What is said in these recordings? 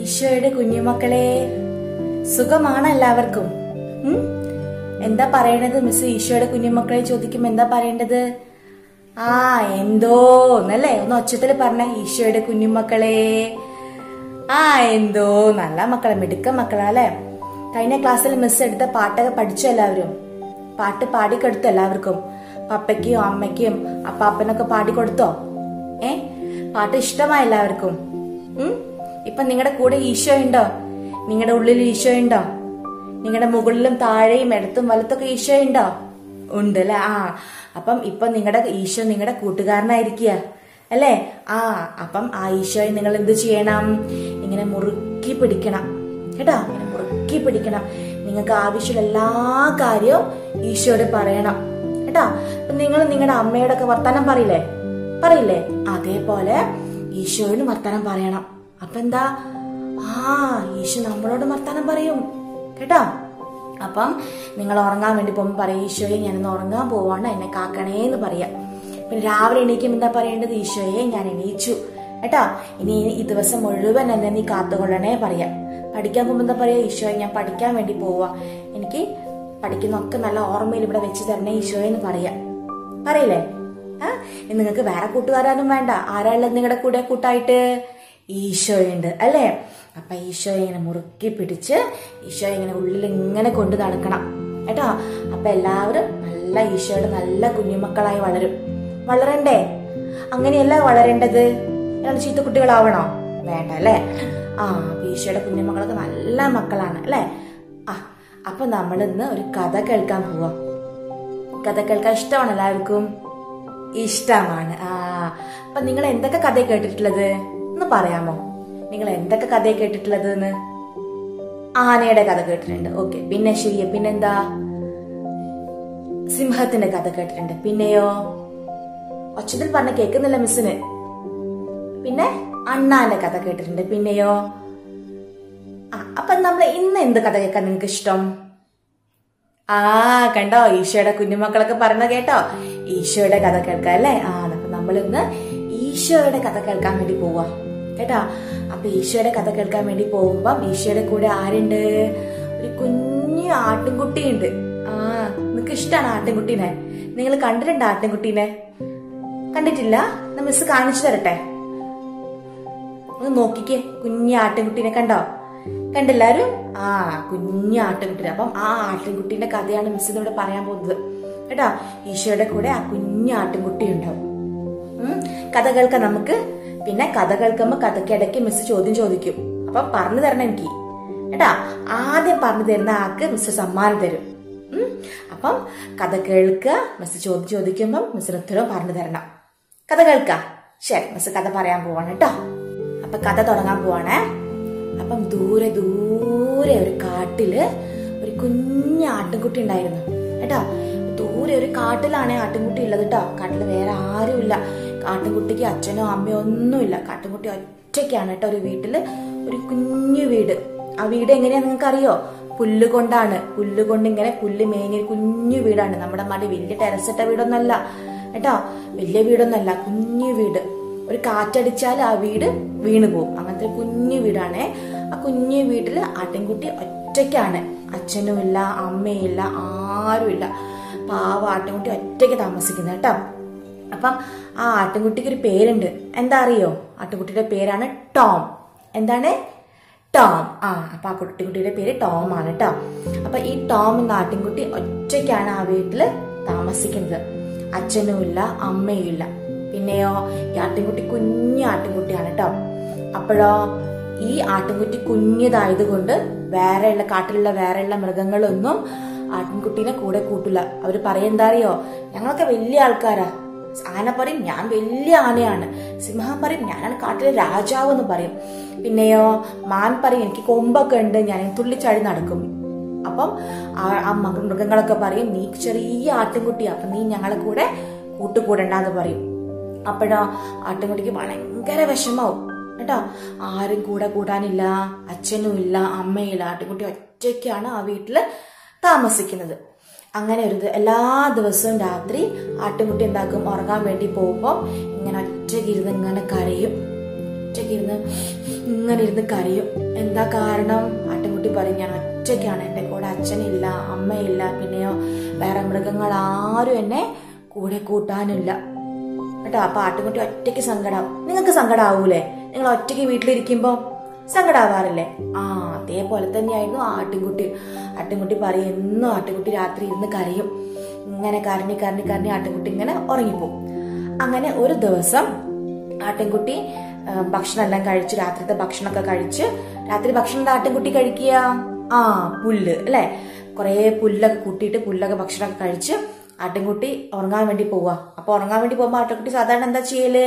ഈശോയുടെ കുഞ്ഞുമക്കളെ, സുഖമാണ് എല്ലാവർക്കും? എന്താ പറയണത് മിസ്? ഈശോയുടെ കുഞ്ഞുമക്കളെ ചോദിക്കുമ്പോ എന്താ പറയേണ്ടത്? എന്തോന്നല്ലേ? ഒന്ന് ഒച്ചത്തിൽ പറഞ്ഞ, ഈശോയുടെ കുഞ്ഞുമക്കളെ. എന്തോ നല്ല മക്കളെ, മിടുക്ക മക്കളാ അല്ലെ? കഴിഞ്ഞ ക്ലാസ്സിൽ മിസ് എടുത്ത പാട്ടൊക്കെ പഠിച്ചു എല്ലാവരും? പാട്ട് പാടിക്കൊടുത്തു എല്ലാവർക്കും? പപ്പയ്ക്കും അമ്മയ്ക്കും അപ്പാപ്പനൊക്കെ പാടിക്കൊടുത്തോ? പാട്ട് ഇഷ്ടമായ എല്ലാവർക്കും? ഇപ്പൊ നിങ്ങളുടെ കൂടെ ഈശോ ഉണ്ടോ? നിങ്ങളുടെ ഉള്ളിൽ ഈശോ ഉണ്ടോ? നിങ്ങളുടെ മുകളിലും താഴെയും ഇടത്തും വലത്തൊക്കെ ഈശോ ഉണ്ടോ? ഉണ്ട് അല്ലെ? അപ്പം ഇപ്പൊ നിങ്ങളുടെ ഈശോ നിങ്ങളുടെ കൂട്ടുകാരനായിരിക്കുക അല്ലേ? അപ്പം ആ ഈശോയെ നിങ്ങൾ എന്ത് ചെയ്യണം? ഇങ്ങനെ മുറുക്കി പിടിക്കണം കേട്ടോ. ഇങ്ങനെ മുറുക്കി പിടിക്കണം. നിങ്ങൾക്ക് ആവശ്യമുള്ള എല്ലാ കാര്യവും ഈശോയോട് പറയണം കേട്ടോ. അപ്പൊ നിങ്ങൾ നിങ്ങളുടെ അമ്മയോടൊക്കെ വർത്താനം പറയില്ലേ? അതേപോലെ ഈശോയോട് വർത്താനം പറയണം. അപ്പൊ എന്താ? ഈശോ നമ്മളോട് വർത്താനം പറയും കേട്ടോ. അപ്പം നിങ്ങൾ ഉറങ്ങാൻ വേണ്ടി പോകുമ്പോൾ പറയും, ഈശോയെ ഞാനിന്ന് ഉറങ്ങാൻ പോവാണ്, എന്നെ കാക്കണേന്ന് പറയാം. പിന്നെ രാവിലെ എണീക്കുമ്പോൾ എന്താ പറയേണ്ടത്? ഈശോയെ ഞാൻ എണീച്ചു കേട്ടോ, ഇനി ഈ ദിവസം മുഴുവൻ എന്നെ നീ കാത്തുകൊള്ളണേ പറയാം. പഠിക്കാൻ പോകുമ്പോൾ എന്താ പറയാ? ഈശോയെ ഞാൻ പഠിക്കാൻ വേണ്ടി പോവാ, എനിക്ക് പഠിക്കുന്നൊക്കെ നല്ല ഓർമ്മയിൽ ഇവിടെ വെച്ച് തരണേ ഈശോയെന്ന് പറയാം. പറയില്ലേ? നിങ്ങൾക്ക് വേറെ കൂട്ടുകാരാനും വേണ്ട. ആരാ ഉള്ളത് നിങ്ങളുടെ കൂടെ കൂട്ടായിട്ട്? ഈശോയുണ്ട് അല്ലേ? അപ്പൊ ഈശോയെ ഇങ്ങനെ മുറുക്കി പിടിച്ച് ഈശോയെ ഇങ്ങനെ ഉള്ളിൽ ഇങ്ങനെ കൊണ്ടു നടക്കണം കേട്ടോ. അപ്പൊ എല്ലാവരും നല്ല ഈശോയുടെ നല്ല കുഞ്ഞുമക്കളായി വളരണ്ടേ? അങ്ങനെയല്ല വളരേണ്ടത്. ചീത്ത കുട്ടികളാവണോ? വേണ്ട അല്ലേ? ഈശോയുടെ കുഞ്ഞുമക്കളൊക്കെ നല്ല മക്കളാണ് അല്ലേ? അപ്പൊ നമ്മൾ ഇന്ന് ഒരു കഥ കേൾക്കാൻ പോവാം. കഥ കേൾക്കാൻ ഇഷ്ടമാണ് എല്ലാവർക്കും? ഇഷ്ടമാണ്. അപ്പൊ നിങ്ങൾ എന്തൊക്കെ കഥ കേട്ടിട്ടുള്ളത് ഒന്ന് പറയാമോ? നിങ്ങൾ എന്തൊക്കെ കഥ കേട്ടിട്ടുള്ളത്? ആനയുടെ കഥ കേട്ടിട്ടുണ്ട്. ഓക്കെ. പിന്നെ ശരിയ, പിന്നെന്താ? സിംഹത്തിന്റെ കഥ കേട്ടിട്ടുണ്ട്. പിന്നെയോ? ഒച്ചത്തിൽ പറഞ്ഞ കേൾക്കുന്നില്ല മിസ്സിന്. പിന്നെ അണ്ണാന്റെ കഥ കേട്ടിട്ടുണ്ട്. പിന്നെയോ? അപ്പൊ നമ്മൾ ഇന്ന് എന്ത് കഥ കേൾക്കാൻ നിങ്ങൾക്ക് ഇഷ്ടം? കണ്ടോ, ഈശോയുടെ കുഞ്ഞുമക്കളൊക്കെ പറഞ്ഞ കേട്ടോ? ഈശോയുടെ കഥ കേൾക്കാം അല്ലേ? അപ്പൊ നമ്മൾ ഇന്ന് ഈശോയുടെ കഥ കേൾക്കാൻ വേണ്ടി പോവാ കേട്ടാ. അപ്പൊ ഈശോയുടെ കഥ കേൾക്കാൻ വേണ്ടി പോകുമ്പം ഈശോയുടെ കൂടെ ആരുണ്ട്? ഒരു കുഞ്ഞു ആട്ടിൻകുട്ടിയുണ്ട്. നിങ്ങക്ക് ഇഷ്ടമാണ് ആട്ടിൻകുട്ടീനെ? നിങ്ങൾ കണ്ടിട്ടുണ്ടോ ആട്ടിൻകുട്ടീനെ? കണ്ടിട്ടില്ല? മിസ് കാണിച്ചു തരട്ടെ. ഒന്ന് നോക്കിക്കേ, കുഞ്ഞു ആട്ടിൻകുട്ടീനെ കണ്ടോ? കണ്ടെല്ലാരും? കുഞ്ഞു ആട്ടിൻകുട്ടീനെ. അപ്പം ആ ആട്ടിൻകുട്ടീന്റെ കഥയാണ് മിസ് ഇവിടെ പറയാൻ പോകുന്നത് കേട്ടോ. ഈശോയുടെ കൂടെ ആ കുഞ്ഞു ആട്ടിൻകുട്ടി ഉണ്ടാവും. കഥ കേൾക്കാം നമുക്ക്. പിന്നെ കഥ കേൾക്കുമ്പോ കഥക്കിടയ്ക്ക് മിസ് ചോദ്യം ചോദിക്കും. അപ്പൊ പറഞ്ഞു തരണം എനിക്ക് കേട്ടാ. ആദ്യം പറഞ്ഞു തരുന്ന ആൾക്ക് മിസ് സമ്മാനം തരും. അപ്പം കഥ കേൾക്കുക, മിസ് ചോദ്യം ചോദിക്കുമ്പം മിസ്സിന് ഉത്തരവും പറഞ്ഞു തരണം. കഥ കേൾക്കാം. ശരി, മിസ് കഥ പറയാൻ പോവാണ് കേട്ടോ. അപ്പൊ കഥ തുടങ്ങാൻ പോവാണേ. അപ്പം ദൂരെ ദൂരെ ഒരു കാട്ടില് ഒരു കുഞ്ഞു ആട്ടിൻകുട്ടി ഉണ്ടായിരുന്നു കേട്ടോ. ദൂരെ ഒരു കാട്ടിലാണ് ആട്ടിൻകുട്ടി ഉള്ളത് കേട്ടോ. കാട്ടില് വേറെ ആരുമില്ല. ആട്ടിൻകുട്ടിക്ക് അച്ഛനോ അമ്മയോ ഒന്നുമില്ല. കാട്ടിൻകുട്ടി ഒറ്റയ്ക്കാണ് കേട്ടോ. ഒരു വീട്ടില് ഒരു കുഞ്ഞു വീട്. ആ വീട് എങ്ങനെയാ നിങ്ങൾക്ക് അറിയോ? പുല്ലുകൊണ്ടാണ്. പുല്ലുകൊണ്ട് ഇങ്ങനെ പുല്ല് മേഞ്ഞൊരു കുഞ്ഞു വീടാണ്. നമ്മുടെ മടി വലിയ ടെറസിട്ട വീടൊന്നല്ല കേട്ടോ. വലിയ വീടൊന്നല്ല, കുഞ്ഞു വീട്. ഒരു കാറ്റടിച്ചാൽ ആ വീട് വീണു പോകും. അങ്ങനത്തെ കുഞ്ഞു വീടാണ്. ആ കുഞ്ഞു വീട്ടില് ആട്ടിൻകുട്ടി ഒറ്റയ്ക്കാണ്. അച്ഛനും ഇല്ല, അമ്മയില്ല, ആരുമില്ല. പാവ ആട്ടിൻകുട്ടി ഒറ്റയ്ക്ക് താമസിക്കുന്നത് കേട്ടോ. അപ്പം ആ ആട്ടിൻകുട്ടിക്ക് ഒരു പേരുണ്ട്. എന്താ അറിയോ? ആട്ടിൻകുട്ടിയുടെ പേരാണ് ടോം. എന്താണ്? ടോം. അപ്പൊ ആ കുട്ടിയുടെ പേര് ടോം ആണ് കേട്ടോ. അപ്പൊ ഈ ടോം എന്ന ആട്ടിൻകുട്ടി ഒറ്റയ്ക്കാണ് ആ വീട്ടില് താമസിക്കുന്നത്. അച്ഛനും ഇല്ല, അമ്മയും ഇല്ല. പിന്നെയോ, ഈ ആട്ടിൻകുട്ടി കുഞ്ഞു ആട്ടിൻകുട്ടിയാണ് കേട്ടോ. അപ്പോഴോ ഈ ആട്ടിൻകുട്ടി കുഞ്ഞതായത് കൊണ്ട് കാട്ടിലുള്ള വേറെയുള്ള മൃഗങ്ങളൊന്നും ആട്ടിൻകുട്ടീനെ കൂടെ കൂട്ടില്ല. അവര് പറയുന്നതാ അറിയോ? ഞങ്ങളൊക്കെ വലിയ ആൾക്കാരാ. ആന പറയും ഞാൻ വലിയ ആനയാണ്. സിംഹം പറയും ഞാനാണ് കാട്ടിലെ രാജാവ് എന്ന് പറയും. പിന്നെയോ മാൻ പറയും എനിക്ക് കൊമ്പൊക്കെ ഉണ്ട്, ഞാൻ തുള്ളിച്ചാടി നടക്കും. അപ്പം ആ മൃഗങ്ങളൊക്കെ പറയും നീ ചെറിയ ആട്ടിൻകുട്ടിയാ, അപ്പൊ നീ ഞങ്ങളെ കൂടെ കൂട്ടുകൂടണ്ടെന്ന് പറയും. അപ്പോഴോ ആട്ടിൻകുട്ടിക്ക് ഭയങ്കര വിഷമാവും കേട്ടോ. ആരും കൂടെ കൂടാനില്ല, അച്ഛനും ഇല്ല, അമ്മയില്ല. ആട്ടിൻകുട്ടി ഒറ്റയ്ക്കാണ് ആ വീട്ടില് താമസിക്കുന്നത്. അങ്ങനെ എല്ലാ ദിവസവും രാത്രി ആട്ടിൻകുട്ടി എന്താക്കും? ഉറങ്ങാൻ വേണ്ടി പോകുമ്പോൾ ഇങ്ങനെ ഒറ്റയ്ക്ക് ഇരുന്ന് ഇങ്ങനെ കരയും. ഒറ്റയ്ക്ക് ഇരുന്ന് ഇങ്ങനെ ഇരുന്ന് കരയും. എന്താ കാരണം? ആട്ടിൻകുട്ടി പറയും, ഞാൻ ഒറ്റയ്ക്കാണ്, എന്റെ കൂടെ അച്ഛനില്ല, അമ്മയില്ല, പിന്നെയോ വേറെ മൃഗങ്ങൾ ആരും എന്നെ കൂടെ കൂട്ടാനില്ല കേട്ടോ. അപ്പൊ ആട്ടിൻകുട്ടി ഒറ്റയ്ക്ക് സങ്കടാവും. നിങ്ങൾക്ക് സങ്കടാവൂലേ? നിങ്ങൾ ഒറ്റയ്ക്ക് വീട്ടിലിരിക്കുമ്പോ സങ്കടാവാറില്ലേ? അതേപോലെ തന്നെയായിരുന്നു ആട്ടിൻകുട്ടി പറയും, എന്നും ആട്ടിൻകുട്ടി രാത്രി ഇരുന്ന് കരയും. ഇങ്ങനെ കരഞ്ഞ് ആട്ടിൻകുട്ടി ഇങ്ങനെ ഉറങ്ങിപ്പോവും. അങ്ങനെ ഒരു ദിവസം ആട്ടിൻകുട്ടി ഭക്ഷണം എല്ലാം കഴിച്ച്, രാത്രിത്തെ ഭക്ഷണമൊക്കെ കഴിച്ച്, രാത്രി ഭക്ഷണം ആട്ടിൻകുട്ടി കഴിക്കുക പുല്ല് അല്ലെ, കുറെ പുല്ലൊക്കെ കൂട്ടിയിട്ട് പുല്ലൊക്കെ ഭക്ഷണമൊക്കെ കഴിച്ച് ആട്ടിൻകുട്ടി ഉറങ്ങാൻ വേണ്ടി പോവാ. അപ്പൊ ഉറങ്ങാൻ വേണ്ടി പോകുമ്പോ ആട്ടിൻകുട്ടി സാധാരണ എന്താ ചെയ്യല്?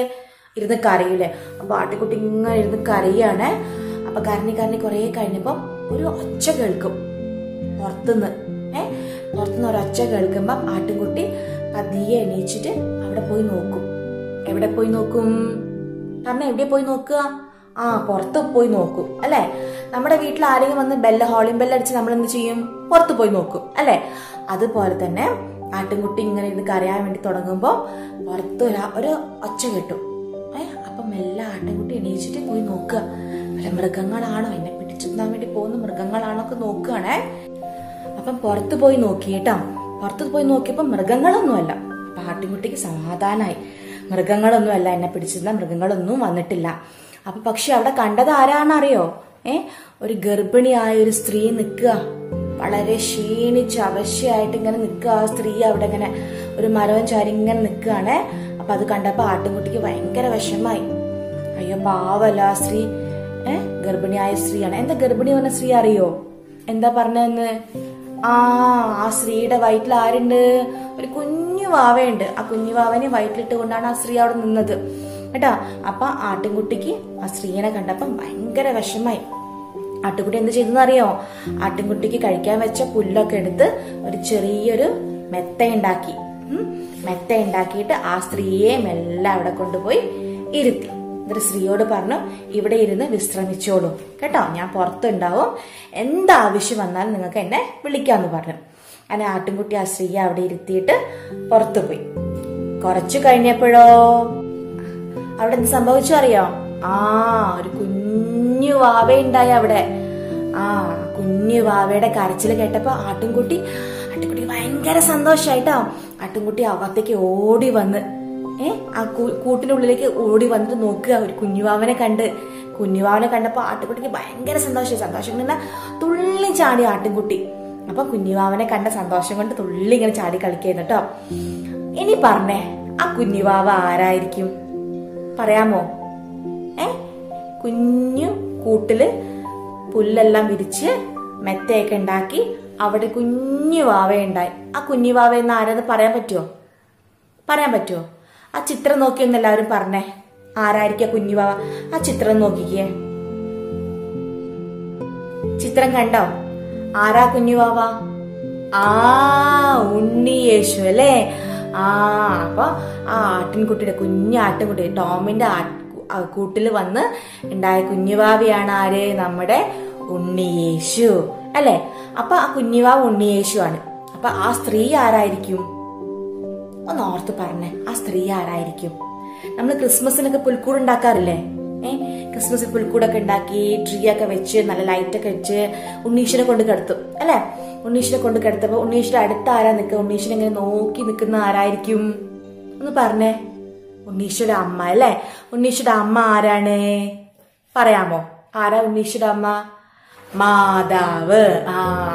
ഇരുന്ന് കരയൂലേ. അപ്പൊ ആട്ടിൻകുട്ടി ഇങ്ങനെ ഇരുന്ന് കരയാണ്. അപ്പൊ കരഞ്ഞ് കുറെ കഴിഞ്ഞപ്പോ ഒരു ഒച്ച കേൾക്കും പുറത്തുനിന്ന്. പുറത്തുനിന്ന് ഒരൊച്ച കേൾക്കുമ്പോ ആട്ടിൻകുട്ടി പതിയെ എണീച്ചിട്ട് അവിടെ പോയി നോക്കും. എവിടെ പോയി നോക്കും? കാരണം എവിടെ പോയി നോക്കുക? പുറത്ത് പോയി നോക്കും അല്ലെ. നമ്മുടെ വീട്ടിൽ ആരെങ്കിലും വന്ന് ഹോളിംഗ് ബെല്ലടിച്ച് നമ്മൾ എന്ത് ചെയ്യും? പുറത്ത് പോയി നോക്കും അല്ലെ. അതുപോലെ തന്നെ ആട്ടിൻകുട്ടി ഇങ്ങനെ ഇരുന്ന് കരയാൻ വേണ്ടി തുടങ്ങുമ്പോ പുറത്ത് ഒരു ഒച്ച കിട്ടും. അപ്പൊ മെല്ലെ ആട്ടിൻകുട്ടി എണീച്ചിട്ട് പോയി നോക്കുക. വല്ല മൃഗങ്ങളാണോ, എന്നെ പിടിച്ചിടാൻ വേണ്ടി പോകുന്ന മൃഗങ്ങളാണോ ഒക്കെ നോക്കുകയാണേ. അപ്പം പുറത്ത് പോയി നോക്കിയേട്ടാ. പുറത്ത് പോയി നോക്കിയപ്പോ മൃഗങ്ങളൊന്നുമല്ല. അപ്പൊ ആട്ടിൻകുട്ടിക്ക് സമാധാനായി. മൃഗങ്ങളൊന്നുമല്ല, എന്നെ പിടിച്ചിരുന്ന മൃഗങ്ങളൊന്നും വന്നിട്ടില്ല. അപ്പൊ പക്ഷെ അവിടെ കണ്ടത് ആരാണെന്നറിയോ? ഒരു ഗർഭിണിയായ ഒരു സ്ത്രീ നിൽക്കുക. വളരെ ക്ഷീണിച്ച് അവശയായിട്ട് ഇങ്ങനെ നിൽക്കുക. ആ സ്ത്രീ അവിടെ ഇങ്ങനെ ഒരു മരവും ചാരി ഇങ്ങനെ നിൽക്കുകയാണ്. അപ്പൊ അത് കണ്ടപ്പോ ആട്ടിൻകുട്ടിക്ക് ഭയങ്കര വിഷമായി. അയ്യോ പാവല്ല ആ സ്ത്രീ, ഗർഭിണിയായ സ്ത്രീയാണ്. എന്താ ഗർഭിണി പറഞ്ഞ സ്ത്രീ അറിയോ? എന്താ പറഞ്ഞതെന്ന്? ആ സ്ത്രീയുടെ വയറ്റിൽ ആരുണ്ട്? ഒരു കുഞ്ഞു വാവയുണ്ട്. ആ കുഞ്ഞു വാവനെ വയറ്റിലിട്ട് കൊണ്ടാണ് ആ സ്ത്രീ അവിടെ നിന്നത് കേട്ടാ. അപ്പൊ ആട്ടിൻകുട്ടിക്ക് ആ സ്ത്രീനെ കണ്ടപ്പം ഭയങ്കര വിഷമായി. ആട്ടിൻകുട്ടി എന്ത് ചെയ്തെന്ന് അറിയോ? ആട്ടിൻകുട്ടിക്ക് കഴിക്കാൻ വെച്ച പുല്ലൊക്കെ എടുത്ത് ഒരു ചെറിയൊരു മെത്ത ഉണ്ടാക്കിയിട്ട് ആ സ്ത്രീയെ മെല്ലെ അവിടെ കൊണ്ടുപോയി ഇരുത്തി. എന്നിട്ട് സ്ത്രീയോട് പറഞ്ഞു, ഇവിടെ ഇരുന്ന് വിശ്രമിച്ചോളൂ കേട്ടോ, ഞാൻ പുറത്തുണ്ടാവും, എന്താവശ്യം വന്നാലും നിങ്ങൾക്ക് എന്നെ വിളിക്കാന്ന് പറഞ്ഞു. അങ്ങനെ ആട്ടിൻകുട്ടി ആ സ്ത്രീയെ അവിടെ ഇരുത്തിയിട്ട് പുറത്തു പോയി. കുറച്ചു കഴിഞ്ഞപ്പോഴോ അവിടെ എന്ത് സംഭവിച്ചു അറിയോ? ഒരു കുഞ്ഞു വാവയുണ്ടായി അവിടെ. കുഞ്ഞു വാവയുടെ കരച്ചിൽ കേട്ടപ്പോ ആട്ടിൻകുട്ടി ഭയങ്കര സന്തോഷായിട്ടോ. ആട്ടിൻകുട്ടി അകത്തേക്ക് ഓടി വന്ന് ആ കൂട്ടിനുള്ളിലേക്ക് ഓടി വന്നിട്ട് നോക്കുക, ഒരു കുഞ്ഞുവാവനെ കണ്ടപ്പോ ആട്ടിൻകുട്ടിക്ക് ഭയങ്കര സന്തോഷം കൊണ്ട് തുള്ളി ചാടി ആട്ടിൻകുട്ടി. അപ്പൊ കുഞ്ഞുവാവനെ കണ്ട സന്തോഷം കൊണ്ട് തുള്ളി ഇങ്ങനെ ചാടി കളിക്കുന്നു കേട്ടോ. ഇനി പറഞ്ഞേ, ആ കുഞ്ഞുവാവ ആരായിരിക്കും? പറയാമോ? കുഞ്ഞു കൂട്ടില് പുല്ലെല്ലാം വിരിച്ച് മെത്തയൊക്കെ ഉണ്ടാക്കി അവിടെ കുഞ്ഞു വാവയുണ്ടായി. ആ കുഞ്ഞു വാവ എന്ന് ആരെന്ന് പറയാൻ പറ്റുമോ? ആ ചിത്രം നോക്കിയൊന്ന് എല്ലാവരും പറഞ്ഞേ, ആരായിരിക്കും കുഞ്ഞു വാവ? ആ ചിത്രം നോക്കിക്കേ. ചിത്രം കണ്ടോ? ആരാ കുഞ്ഞു വാവ? ഉണ്ണിയേശു അല്ലേ. അപ്പൊ ആ ആട്ടിൻകുട്ടിയുടെ കുഞ്ഞാട്ടിൻകുട്ടി ടോമിന്റെ കൂട്ടില് വന്ന് ഉണ്ടായ കുഞ്ഞുവാവിയാണ് ആര്? നമ്മുടെ ഉണ്ണിയേശു അല്ലെ. അപ്പൊ ആ കുഞ്ഞുവാവ് ഉണ്ണിയേശു ആണ്. അപ്പൊ ആ സ്ത്രീ ആരായിരിക്കും? ഒന്ന് ഓർത്ത് പറഞ്ഞേ, ആ സ്ത്രീ ആരായിരിക്കും? നമ്മൾ ക്രിസ്മസിനൊക്കെ പുൽക്കൂട് ഉണ്ടാക്കാറില്ലേ? ക്രിസ്മസിൽ പുൽക്കൂടൊക്കെ ഉണ്ടാക്കി ട്രീ ഒക്കെ വെച്ച് നല്ല ലൈറ്റൊക്കെ വെച്ച് ഉണ്ണീശ്വരെ കൊണ്ട് കിടത്തും അല്ലെ. ഉണ്ണീശ്വരെ കൊണ്ട് കിടത്തപ്പോ ഉണ്ണീശ്വരെ അടുത്ത് ആരാ നിൽക്കുക? ഉണ്ണീശ്വരൻ ഇങ്ങനെ നോക്കി നിൽക്കുന്ന ആരായിരിക്കും? ഒന്ന് പറഞ്ഞേ. ഉണ്ണീശ്വര അമ്മ അല്ലെ. ഉണ്ണീശ്വര അമ്മ ആരാണ്? പറയാമോ? ആരാ ഉണ്ണീശ്വര അമ്മ? മാതാവ്.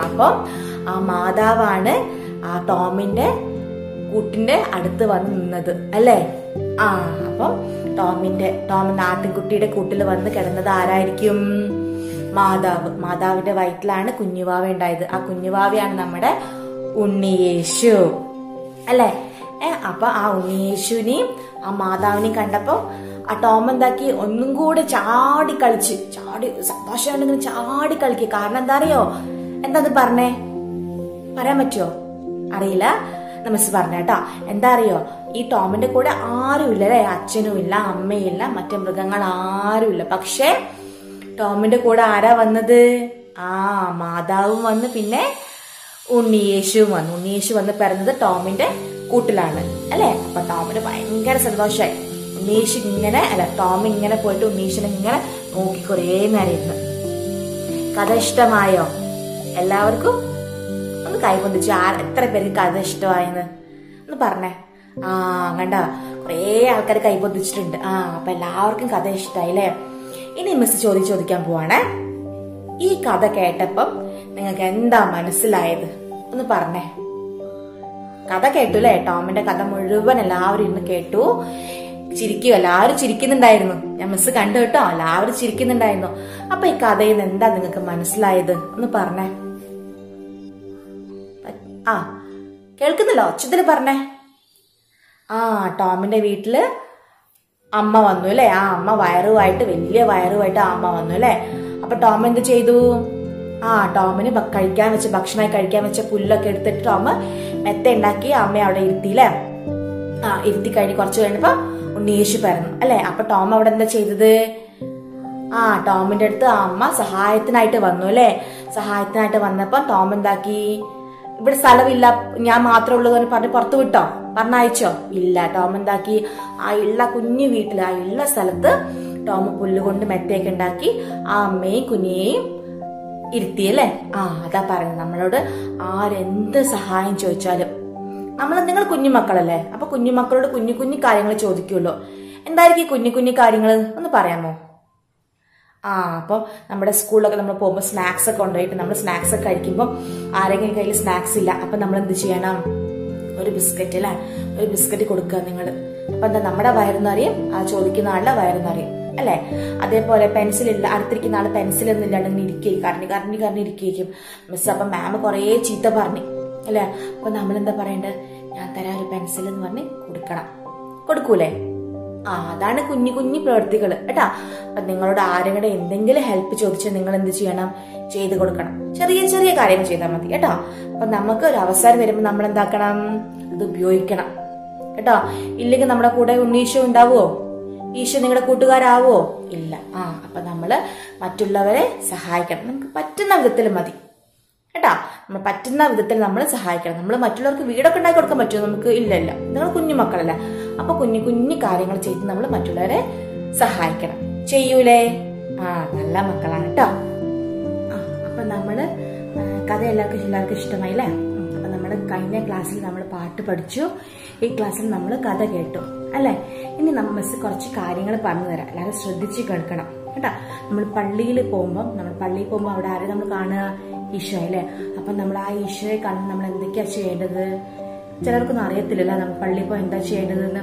അപ്പം ആ മാതാവാണ് ആ ടോമിന്റെ കൂട്ടിന്റെ അടുത്ത് വന്ന് നിന്നത് അല്ലെ. അപ്പം ആട്ടിൻകുട്ടിയുടെ കൂട്ടിൽ വന്ന് കിടന്നത് ആരായിരിക്കും? മാതാവിന്റെ വയറ്റിലാണ് കുഞ്ഞുവാവ ഉണ്ടായത്. ആ കുഞ്ഞുവാവയാണ് നമ്മുടെ ഉണ്ണിയേശു അല്ലെ. അപ്പൊ ആ ഉണ്ണിയേശുവിനെയും ആ മാതാവിനെയും കണ്ടപ്പോ ആ ടോം എന്താക്കി? ഒന്നും കൂടെ ചാടി സന്തോഷം ചാടി കളിക്കുക. കാരണം എന്താ അറിയോ? എന്താ പറഞ്ഞേ? പറയാൻ പറ്റുമോ? അറിയില്ല, മിസ് പറഞ്ഞേട്ടോ. എന്താ അറിയോ? ഈ ടോമിന്റെ കൂടെ ആരുമില്ല അല്ലെ. അച്ഛനും ഇല്ല, അമ്മയില്ല, മറ്റു മൃഗങ്ങൾ ആരുമില്ല. പക്ഷെ ടോമിന്റെ കൂടെ ആരാ വന്നത്? മാതാവും വന്ന്, പിന്നെ ഉണ്ണിയേശുവും വന്നു. ഉണ്ണിയേശു വന്ന് പിറന്നത് ടോമിന്റെ കൂട്ടിലാണ് അല്ലെ. അപ്പൊ ടോമിന് ഭയങ്കര സന്തോഷമായി. ഉണ്ണീഷ് ഇങ്ങനെ ടോം ഇങ്ങനെ പോയിട്ട് ഉണ്ണീഷിനെ ഇങ്ങനെ നോക്കി കുറേ നേരം ഇരുന്ന്. കഥ ഇഷ്ടമായോ എല്ലാവർക്കും? ഒന്ന് കൈകൊണ്ടിച്ചു. എത്ര പേർക്ക് കഥ ഇഷ്ടമായെന്ന് ഒന്ന് പറഞ്ഞേ. കണ്ട കുറേ ആൾക്കാർ കൈപൊന്തിച്ചിട്ടുണ്ട്. അപ്പൊ എല്ലാവർക്കും കഥ ഇഷ്ടമായില്ലേ? ഇനി മിസ് ചോദിക്കാൻ പോവാണേ. ഈ കഥ കേട്ടപ്പം നിങ്ങൾക്ക് എന്താ മനസ്സിലായത് ഒന്ന് പറഞ്ഞേ. കഥ കേട്ടു അല്ലേ? ടോമിന്റെ കഥ മുഴുവൻ എല്ലാവരും ഇന്ന് കേട്ടു. ചിരിക്കുക, എല്ലാവരും ചിരിക്കുന്നുണ്ടായിരുന്നു. ഞാൻ മിസ് കണ്ടു കേട്ടോ, എല്ലാവരും ചിരിക്കുന്നുണ്ടായിരുന്നു. അപ്പൊ ഈ കഥയിൽ നിന്ന് എന്താ നിങ്ങൾക്ക് മനസ്സിലായത് ഒന്ന് പറഞ്ഞേ. കേൾക്കുന്നല്ലോ, ഒച്ചത്തിൽ പറഞ്ഞേ. ടോമിന്റെ വീട്ടില് അമ്മ വന്നു അല്ലെ? അമ്മ വയറുമായിട്ട്, വലിയ വയറുമായിട്ട് അമ്മ വന്നു അല്ലെ? അപ്പൊ ടോം എന്ത് ചെയ്തു? ടോമിന് ഭക്ഷണമായി കഴിക്കാൻ വെച്ച പുല്ലൊക്കെ എടുത്തിട്ട് ടോം മെത്ത ഉണ്ടാക്കി അമ്മയെ അവിടെ ഇരുത്തിയില്ലേ? ഇരുത്തി കഴിഞ്ഞ് കുറച്ച് കഴിഞ്ഞപ്പോ ഉണ്ണീഷ് പറഞ്ഞു അല്ലെ? അപ്പൊ ടോം അവിടെ എന്താ ചെയ്തത്? ടോമിന്റെ അടുത്ത് അമ്മ സഹായത്തിനായിട്ട് വന്നു അല്ലെ? സഹായത്തിനായിട്ട് വന്നപ്പോ ടോം എന്താക്കി? ഇവിടെ സ്ഥലമില്ല, ഞാൻ മാത്രമേ ഉള്ളൂ എന്ന് പറഞ്ഞ് പുറത്തു വിട്ടോ? പറഞ്ഞയച്ചോ? ഇല്ല. ടോം എന്താക്കി? കുഞ്ഞു വീട്ടില്, ഉള്ള സ്ഥലത്ത് ടോം പുല്ലുകൊണ്ട് മെത്തയൊക്കെ ഉണ്ടാക്കി ആ അമ്മയും കുഞ്ഞിയെയും ഇരുത്തിയല്ലേ? അതാ പറയുന്നത്. നമ്മളോട് ആരെന്ത് സഹായം ചോദിച്ചാലും നിങ്ങൾ കുഞ്ഞുമക്കളല്ലേ, അപ്പൊ കുഞ്ഞുമക്കളോട് കുഞ്ഞു കുഞ്ഞു കാര്യങ്ങൾ ചോദിക്കുമല്ലോ. എന്തായിരിക്കും കുഞ്ഞു കുഞ്ഞു കാര്യങ്ങൾ ഒന്ന് പറയാമോ? അപ്പം നമ്മുടെ സ്കൂളിലൊക്കെ നമ്മൾ പോകുമ്പോൾ സ്നാക്സ് ഒക്കെ കൊണ്ടുപോയിട്ട് നമ്മൾ സ്നാക്സ് ഒക്കെ കഴിക്കുമ്പോൾ ആരെങ്കിലും കയ്യിൽ സ്നാക്സ് ഇല്ല, അപ്പൊ നമ്മൾ എന്ത് ചെയ്യണം? ഒരു ബിസ്ക്കറ്റ് അല്ലേ? ഒരു ബിസ്ക്കറ്റ് കൊടുക്കുക നിങ്ങൾ. അപ്പൊ എന്താ, നമ്മുടെ വയറുന്നറിയും, ചോദിക്കുന്ന ആളുടെ വയറുന്നറിയും അല്ലെ? അതേപോലെ പെൻസിലില്ല, അടുത്തിരിക്കുന്ന ആള് പെൻസിലൊന്നും ഇല്ലാണ്ട് ഇങ്ങനെ ഇരിക്കും, കരഞ്ഞ് ഇരിക്കും മിസ്. അപ്പൊ മാം കുറേ ചീത്ത പറഞ്ഞു അല്ലെ? അപ്പൊ നമ്മളെന്താ പറയണ്ടത്? ഞാൻ തരാം ഒരു പെൻസിൽ എന്ന് പറഞ്ഞ് കൊടുക്കണം. കൊടുക്കൂലേ? അതാണ് കുഞ്ഞു കുഞ്ഞു പ്രവൃത്തികൾ കേട്ടാ. അപ്പൊ നിങ്ങളോട് ആരെങ്കിലും എന്തെങ്കിലും ഹെൽപ്പ് ചോദിച്ചാൽ നിങ്ങൾ എന്ത് ചെയ്യണം? ചെയ്ത് കൊടുക്കണം. ചെറിയ ചെറിയ കാര്യങ്ങൾ ചെയ്താൽ മതി കേട്ടോ. അപ്പൊ നമുക്ക് ഒരു അവസരം വരുമ്പോൾ നമ്മൾ എന്താക്കണം? അത് ഉപയോഗിക്കണം കേട്ടോ. ഇല്ലെങ്കിൽ നമ്മുടെ കൂടെ ഉണ്ണീഷോ ഉണ്ടാവുമോ? ഈശോ നിങ്ങളുടെ കൂട്ടുകാരാവോ? ഇല്ല. അപ്പൊ നമ്മള് മറ്റുള്ളവരെ സഹായിക്കണം. നമുക്ക് പറ്റുന്ന വിധത്തിൽ മതി കേട്ടാ. നമ്മൾ പറ്റുന്ന വിധത്തിൽ നമ്മൾ സഹായിക്കണം. നമ്മൾ മറ്റുള്ളവർക്ക് വീടൊക്കെ ഉണ്ടാക്കി കൊടുക്കാൻ പറ്റുമോ നമുക്ക്? ഇല്ലല്ല. നിങ്ങൾ കുഞ്ഞു മക്കളല്ല. അപ്പൊ കുഞ്ഞു കുഞ്ഞു കാര്യങ്ങൾ ചെയ്ത് നമ്മൾ മറ്റുള്ളവരെ സഹായിക്കണം. ചെയ്യൂലേ? നല്ല മക്കളാണ് കേട്ടോ. അപ്പൊ നമ്മള് കഥ എല്ലാവർക്കും ഇഷ്ടമായി അല്ലേ? അപ്പൊ നമ്മുടെ കഴിഞ്ഞ ക്ലാസ്സിൽ നമ്മൾ പാട്ട് പഠിച്ചു, ഈ ക്ലാസ്സിൽ നമ്മൾ കഥ കേട്ടു അല്ലെ? ഇനി മിസ് കുറച്ച് കാര്യങ്ങൾ പറഞ്ഞു തരാം. എല്ലാവരും ശ്രദ്ധിച്ച് കേൾക്കണം കേട്ടാ. നമ്മൾ പള്ളിയിൽ പോകുമ്പോൾ അവിടെ ആരെ നമ്മൾ കാണുക? ഈശോ അല്ലേ? അപ്പൊ നമ്മൾ ആ ഈശോയെ കാണുമ്പോൾ നമ്മൾ എന്തൊക്കെയാ ചെയ്യേണ്ടത്? ചിലർക്കൊന്നും അറിയത്തില്ലല്ലോ നമ്മൾ പള്ളിയിൽ പോയി എന്താ ചെയ്യേണ്ടതെന്ന്.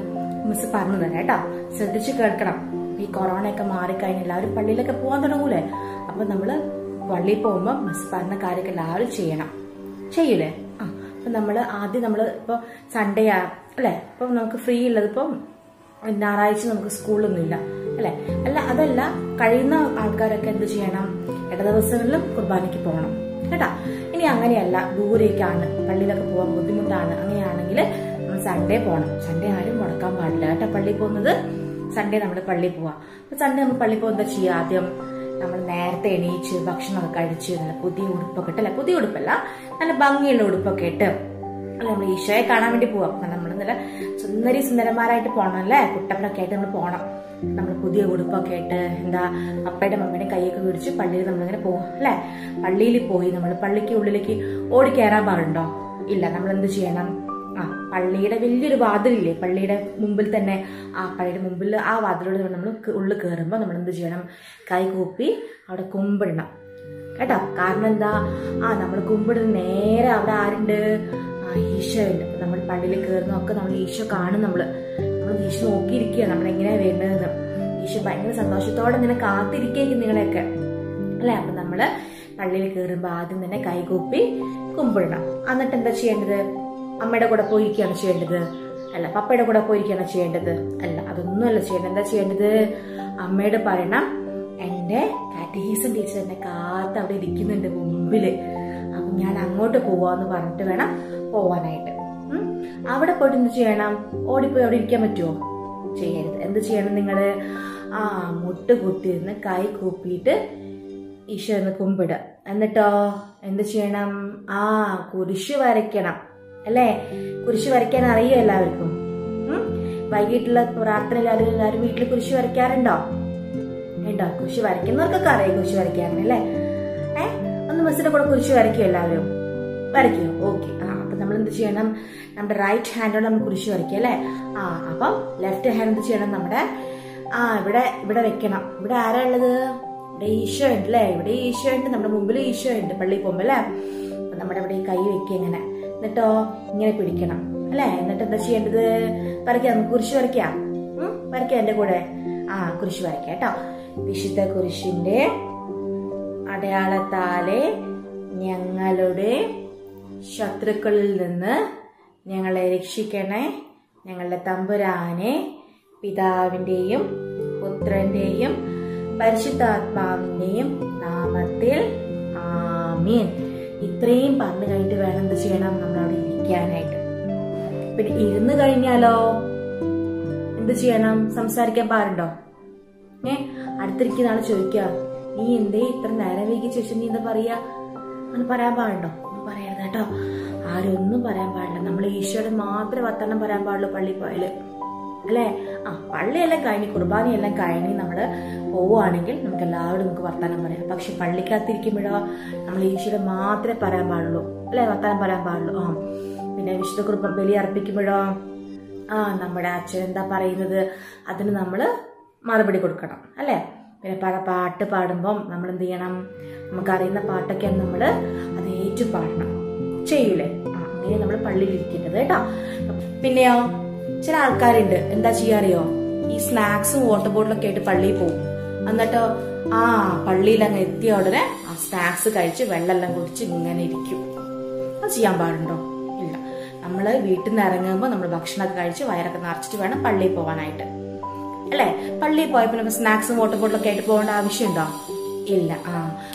മിസ് പറഞ്ഞു തരാം കേട്ടോ. ശ്രദ്ധിച്ച് കേൾക്കണം. ഈ കൊറോണയൊക്കെ മാറിക്കഴിഞ്ഞാൽ എല്ലാവരും പള്ളിയിലൊക്കെ പോകാൻ തുടങ്ങൂലേ? അപ്പൊ നമ്മള് പള്ളിയിൽ പോകുമ്പോൾ മിസ് പറഞ്ഞ കാര്യമൊക്കെ എല്ലാവരും ചെയ്യൂലേ? അപ്പൊ നമ്മള് ഇപ്പൊ സൺഡേ അല്ലെ? ഇപ്പൊ നമുക്ക് ഫ്രീ ഉള്ളത് ഇപ്പം ഞായറാഴ്ച നമുക്ക് സ്കൂളൊന്നും ഇല്ല അല്ലെ? അതല്ല, കഴിയുന്ന ആൾക്കാരൊക്കെ എന്ത് ചെയ്യണം? ദിവസങ്ങളിലും കുർബാനയ്ക്ക് പോകണം കേട്ടാ. ഇനി അങ്ങനെയല്ല, ദൂരേക്കാണ്, പള്ളിയിലൊക്കെ പോകാൻ ബുദ്ധിമുട്ടാണ്, അങ്ങനെയാണെങ്കിൽ നമ്മൾ സൺഡേ പോകണം. സൺഡേ ആരും മുടക്കാൻ പാടില്ല കേട്ടോ. പള്ളിയിൽ പോകുന്നത് സൺഡേ നമ്മൾ പള്ളിയിൽ പോവാം. അപ്പൊ സൺഡേ നമ്മൾ പള്ളിയിൽ പോകുമ്പോൾ എന്താ ചെയ്യുക? ആദ്യം നമ്മൾ നേരത്തെ എണീച്ച് ഭക്ഷണമൊക്കെ കഴിച്ച് നല്ല പുതിയ ഉടുപ്പൊക്കെ ഇട്ട്, അല്ലെ? പുതിയ ഉടുപ്പല്ല, നല്ല ഭംഗിയുള്ള ഉടുപ്പൊക്കെ ഇട്ട് നമ്മൾ ഈശോയെ കാണാൻ വേണ്ടി പോവാം. നമ്മൾ നല്ല സുന്ദരന്മാരായിട്ട് പോകണം അല്ലെ? കുട്ടപ്പനൊക്കെ ആയിട്ട് നമ്മൾ പോകണം. നമ്മൾ പുതിയ ഉടുപ്പൊക്കെ ആയിട്ട് അപ്പയുടെ മമ്മയുടെ കൈയൊക്കെ പിടിച്ച് പള്ളിയിൽ നമ്മളിങ്ങനെ പോകും അല്ലെ? പള്ളിയിൽ പോയി നമ്മൾ പള്ളിക്ക് ഉള്ളിലേക്ക് ഓടി കയറാൻ പാടുണ്ടോ? ഇല്ല. നമ്മൾ എന്ത് ചെയ്യണം? പള്ളിയുടെ വലിയൊരു വാതിലില്ലേ പള്ളിയുടെ മുമ്പിൽ തന്നെ, പള്ളിയുടെ മുമ്പിൽ ആ വാതിലൂടെ നമ്മൾ ഉള്ളിൽ കയറുമ്പോൾ നമ്മൾ എന്ത് ചെയ്യണം? കൈ കൂപ്പി അവിടെ കുമ്പിടണം കേട്ടോ. കാരണം എന്താ? നമ്മൾ കുമ്പിടുന്ന നേരെ അവിടെ ആരുണ്ട്? ഈശോ ഉണ്ട്. നമ്മൾ പള്ളിയിൽ കയറുന്നതൊക്കെ നമ്മൾ ഈശോ കാണും. നമ്മൾ ഈശോ നോക്കിയിരിക്കുക നമ്മളെങ്ങനെയാ വരുന്നതെന്ന്. ഈശോ ഭയങ്കര സന്തോഷത്തോടെ ഇങ്ങനെ കാത്തിരിക്കും നിങ്ങളെയൊക്കെ അല്ലെ? അപ്പൊ നമ്മള് പള്ളിയിൽ കയറുമ്പോൾ ആദ്യം തന്നെ കൈകൂപ്പി കുമ്പിടണം. എന്നിട്ട് എന്താ ചെയ്യേണ്ടത്? അമ്മയുടെ കൂടെ പോയിരിക്കുകയാണ് ചെയ്യേണ്ടത്? അല്ല. പപ്പയുടെ കൂടെ പോയിരിക്കുകയാണ് ചെയ്യേണ്ടത്? അല്ല. അതൊന്നുമല്ല ചെയ്യേണ്ടത്. എന്താ ചെയ്യേണ്ടത്? അമ്മയോട് പറയണം, എന്റെ കാറ്റഗീസൻ ടീച്ചർ എന്നെ കാത്ത് അവിടെ ഇരിക്കുന്നുണ്ട് മുമ്പില്, അപ്പൊ ഞാൻ അങ്ങോട്ട് പോവാന്ന് പറഞ്ഞിട്ട് വേണം പോവാനായിട്ട്. അവിടെ പോയിട്ട് എന്ത് ചെയ്യണം? ഓടിപ്പോയി അവിടെ ഇരിക്കാൻ പറ്റുമോ? ചെയ്യരുത്. എന്ത് ചെയ്യണം? നിങ്ങള് മുട്ട് കുത്തിയിരുന്ന് കൈ കൂപ്പിയിട്ട് ഈശോ എന്ന് കുമ്പിടുക. എന്നിട്ടോ എന്ത് ചെയ്യണം? കുരിശ് വരയ്ക്കണം അല്ലേ? കുരിശ് വരയ്ക്കാൻ അറിയോ എല്ലാവർക്കും? വൈകിട്ടുള്ള പ്രാർത്ഥന എല്ലാവരും വീട്ടിൽ കുരിശ് വരയ്ക്കാറുണ്ടോ? ഉണ്ടോ? കുരിശ് വരയ്ക്കുന്നവർക്കൊക്കെ അറിയാം കുരിശ് വരയ്ക്കാറുണ്ട് അല്ലേ? ഒന്ന് മിസ്സിന്റെ കൂടെ കുരിശ് വരയ്ക്കും എല്ലാവരും? വരയ്ക്കുമോ? ഓക്കെ. അപ്പൊ നമ്മൾ എന്ത് ചെയ്യണം? നമ്മുടെ റൈറ്റ് ഹാൻഡോടെ നമ്മൾ കുരിശ് വരയ്ക്കും അല്ലേ? അപ്പം ലെഫ്റ്റ് ഹാൻഡ് എന്ത് ചെയ്യണം? നമ്മുടെ ഇവിടെ വെക്കണം. ഇവിടെ ആരാ ഉള്ളത്? ഇവിടെ ഈശോ ഉണ്ട് അല്ലേ? ഇവിടെ ഈശോ ഉണ്ട്, നമ്മുടെ മുമ്പിൽ ഈശോ ഉണ്ട് പള്ളിയിൽ പോകുമ്പോ അല്ലേ? അപ്പൊ നമ്മുടെ ഇവിടെ കൈ വെക്കുക ഇങ്ങനെ, എന്നിട്ടോ ഇങ്ങനെ പിടിക്കണം അല്ലെ? എന്നിട്ട് എന്താ ചെയ്യേണ്ടത്? വരയ്ക്കാം. നമുക്ക് കുരിശ് വരയ്ക്കാം. വരയ്ക്കാം എന്റെ കൂടെ. കുരിശ് വരയ്ക്കാം കേട്ടോ. വിശുദ്ധ കുരിശിന്റെ അടയാളത്താലെ ഞങ്ങളുടെ ശത്രുക്കളിൽ നിന്ന് ഞങ്ങളെ രക്ഷിക്കണേ, ഞങ്ങളുടെ തമ്പുരാനെ. പിതാവിന്റെയും പുത്രന്റെയും പരിശുദ്ധാത്മാവിന്റെയും നാമത്തിൽ ആമീൻ. ഇത്രയും പറഞ്ഞു കഴിഞ്ഞിട്ട് വേണം എന്ത് ചെയ്യണം? നമ്മളവിടെ ഇരിക്കാനായിട്ട്. പിന്നെ ഇരുന്ന് കഴിഞ്ഞാലോ എന്ത് ചെയ്യണം? സംസാരിക്കാൻ പാടുണ്ടോ? അടുത്തിരിക്കുന്ന ആള് ചോദിക്കുക, നീ എന്തേ ഇത്ര നേരം വൈകി ചോദിച്ചു, നീ എന്താ പറയാ? അങ്ങനെ പറയാൻ പാടുണ്ടോ? ഒന്നും പറയരുത് കേട്ടോ. ആരും ഒന്നും പറയാൻ പാടില്ല. നമ്മൾ ഈശോയുടെ മാത്രമേ വർത്തമാനം പറയാൻ പാടുള്ളൂ പള്ളി പോയാല് അല്ലെ? പള്ളിയെല്ലാം കഴിഞ്ഞ് കുർബാനയെല്ലാം കഴിഞ്ഞ് നമ്മള് പോവുകയാണെങ്കിൽ നമുക്ക് എല്ലാവരും നമുക്ക് വർത്തമാനം പറയാം. പക്ഷെ പള്ളിക്കകത്തിരിക്കുമ്പോഴോ നമ്മൾ ഈശോയുടെ മാത്രമേ പറയാൻ പാടുള്ളൂ അല്ലെ? വർത്തമാനം പറയാൻ പാടുള്ളൂ. പിന്നെ വിശുദ്ധ കുർബാന ബലി അർപ്പിക്കുമ്പോഴോ നമ്മുടെ അച്ഛൻ എന്താ പറയുന്നത് അതിന് നമ്മള് മറുപടി കൊടുക്കണം അല്ലെ? പിന്നെ പാട്ട് പാടുമ്പം നമ്മൾ എന്ത് ചെയ്യണം? നമുക്കറിയുന്ന പാട്ടൊക്കെയാണ് നമ്മള് അത് ഏറ്റു പാടണം. ചെയ്യൂലേ? അങ്ങനെ നമ്മൾ പള്ളിയിൽ ഇരിക്കേണ്ടത് കേട്ടോ. പിന്നെയോ ചില ആൾക്കാരുണ്ട്, എന്താ ചെയ്യാറിയോ? ഈ സ്നാക്സും വാട്ടർ ബോട്ടിലൊക്കെ ആയിട്ട് പള്ളിയിൽ പോകും. എന്നിട്ടോ പള്ളിയിൽ അങ്ങ് എത്തിയ ഉടനെ ആ സ്നാക്സ് കഴിച്ച് വെള്ളമെല്ലാം കുടിച്ച് ഇങ്ങനെ ഇരിക്കും. അത് ചെയ്യാൻ പാടുണ്ടോ? ഇല്ല. നമ്മള് വീട്ടിൽ നിന്ന് ഇറങ്ങുമ്പോൾ നമ്മൾ ഭക്ഷണമൊക്കെ കഴിച്ച് വയറൊക്കെ നിറച്ചിട്ട് വേണം പള്ളിയിൽ പോകാനായിട്ട് അല്ലെ? പള്ളിയിൽ പോയപ്പോ നമ്മൾ സ്നാക്സും വാട്ടർ ബോട്ടിലൊക്കെ ആയിട്ട് പോകേണ്ട ആവശ്യമുണ്ടോ? ഇല്ല.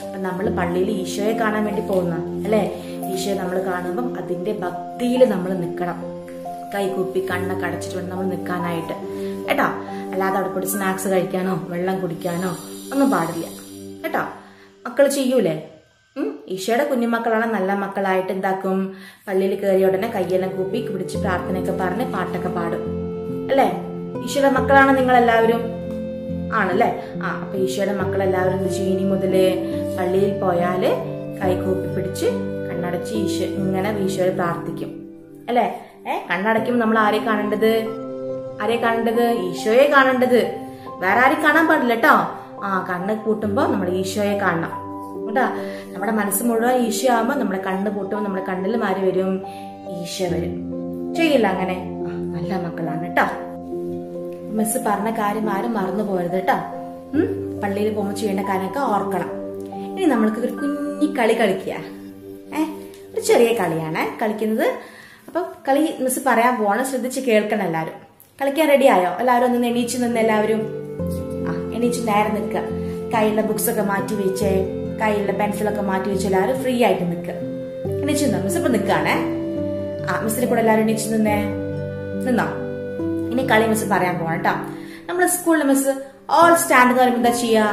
അപ്പൊ നമ്മള് പള്ളിയിൽ ഈശോയെ കാണാൻ വേണ്ടി പോകുന്ന അല്ലെ? ഈശോയെ നമ്മൾ കാണുമ്പം അതിന്റെ ഭക്തിയിൽ നമ്മൾ നിൽക്കണം. കൈകൂപ്പി കണ്ണൊക്കെ അടച്ചിട്ട് വേണം നമ്മൾ നിൽക്കാനായിട്ട് കേട്ടോ. അല്ലാതെ അവിടെ പോയി സ്നാക്സ് കഴിക്കാനോ വെള്ളം കുടിക്കാനോ ഒന്നും പാടില്ല കേട്ടോ. മക്കൾ ചെയ്യൂലേ? ഈശോയുടെ കുഞ്ഞുമക്കളാണ് നല്ല മക്കളായിട്ട് എന്താക്കും? പള്ളിയിൽ കയറിയ ഉടനെ കയ്യെല്ലാം കൂപ്പി പിടിച്ച് പ്രാർത്ഥനയൊക്കെ പറഞ്ഞ് പാട്ടൊക്കെ പാടും അല്ലെ? ഈശോയുടെ മക്കളാണ് നിങ്ങളെല്ലാവരും ആണല്ലേ? അപ്പൊ ഈശോയുടെ മക്കളെല്ലാവരും എന്ത് ചെയ്യും? ഇനി മുതല് പള്ളിയിൽ പോയാല് കൈകൂപ്പി പിടിച്ച് കണ്ണടച്ച് ഇങ്ങനെ ഈശോയെ പ്രാർത്ഥിക്കും അല്ലെ? കണ്ണടയ്ക്കുമ്പോൾ നമ്മൾ ആരെ കാണേണ്ടത്? ഈശോയെ കാണേണ്ടത്. വേറെ ആരും കാണാൻ പാടില്ല കേട്ടോ. കണ്ണ് പൂട്ടുമ്പോ നമ്മൾ ഈശോയെ കാണണം കേട്ടാ. നമ്മുടെ മനസ്സ് മുഴുവൻ ഈശോ ആവുമ്പോ നമ്മുടെ കണ്ണ് പൂട്ടുമ്പോ നമ്മുടെ കണ്ണിൽ മാറി വരും, ഈശോ വരും. ചെയ്യില്ല അങ്ങനെ? നല്ല മക്കളാണ് കേട്ടോ. മിസ് പറഞ്ഞ കാര്യം ആരും മറന്നു പോരുത് കേട്ടോ. പള്ളിയിൽ പോകുമ്പോൾ ചെയ്യേണ്ട കാര്യമൊക്കെ ഓർക്കണം. ഇനി നമ്മൾക്ക് ഒരു കുഞ്ഞി കളി കളിക്കുക. ഒരു ചെറിയ കളിയാണ് കളിക്കുന്നത്. അപ്പൊ കളി മിസ് പറയാൻ പോവാണ്, ശ്രദ്ധിച്ച് കേൾക്കണം എല്ലാവരും. കളിക്കാൻ റെഡി ആയോ? എല്ലാവരും ഒന്ന് എണീച്ച് നിന്ന് എല്ലാവരും എണീച്ച് നേരെ നിൽക്കുക. കയ്യിലുള്ള ബുക്സ് ഒക്കെ മാറ്റി വെച്ചേ, കയ്യിലുള്ള പെൻസിലൊക്കെ മാറ്റി വെച്ച് എല്ലാവരും ഫ്രീ ആയിട്ട് നിൽക്കുക. എണീച്ച് നിന്നോ? മിസ് ഇപ്പൊ നിൽക്കുകയാണേ. മിസ്സിനെ കൂടെ എല്ലാവരും എണീച്ച് നിന്നോ? ഇനി കളി മിസ് പറയാൻ പോവാണ് കേട്ടോ. നമ്മുടെ സ്കൂളിലെ മിസ് ഓൾ സ്റ്റാൻഡ് എന്ന് പറയുമ്പോൾ എന്താ ചെയ്യാ?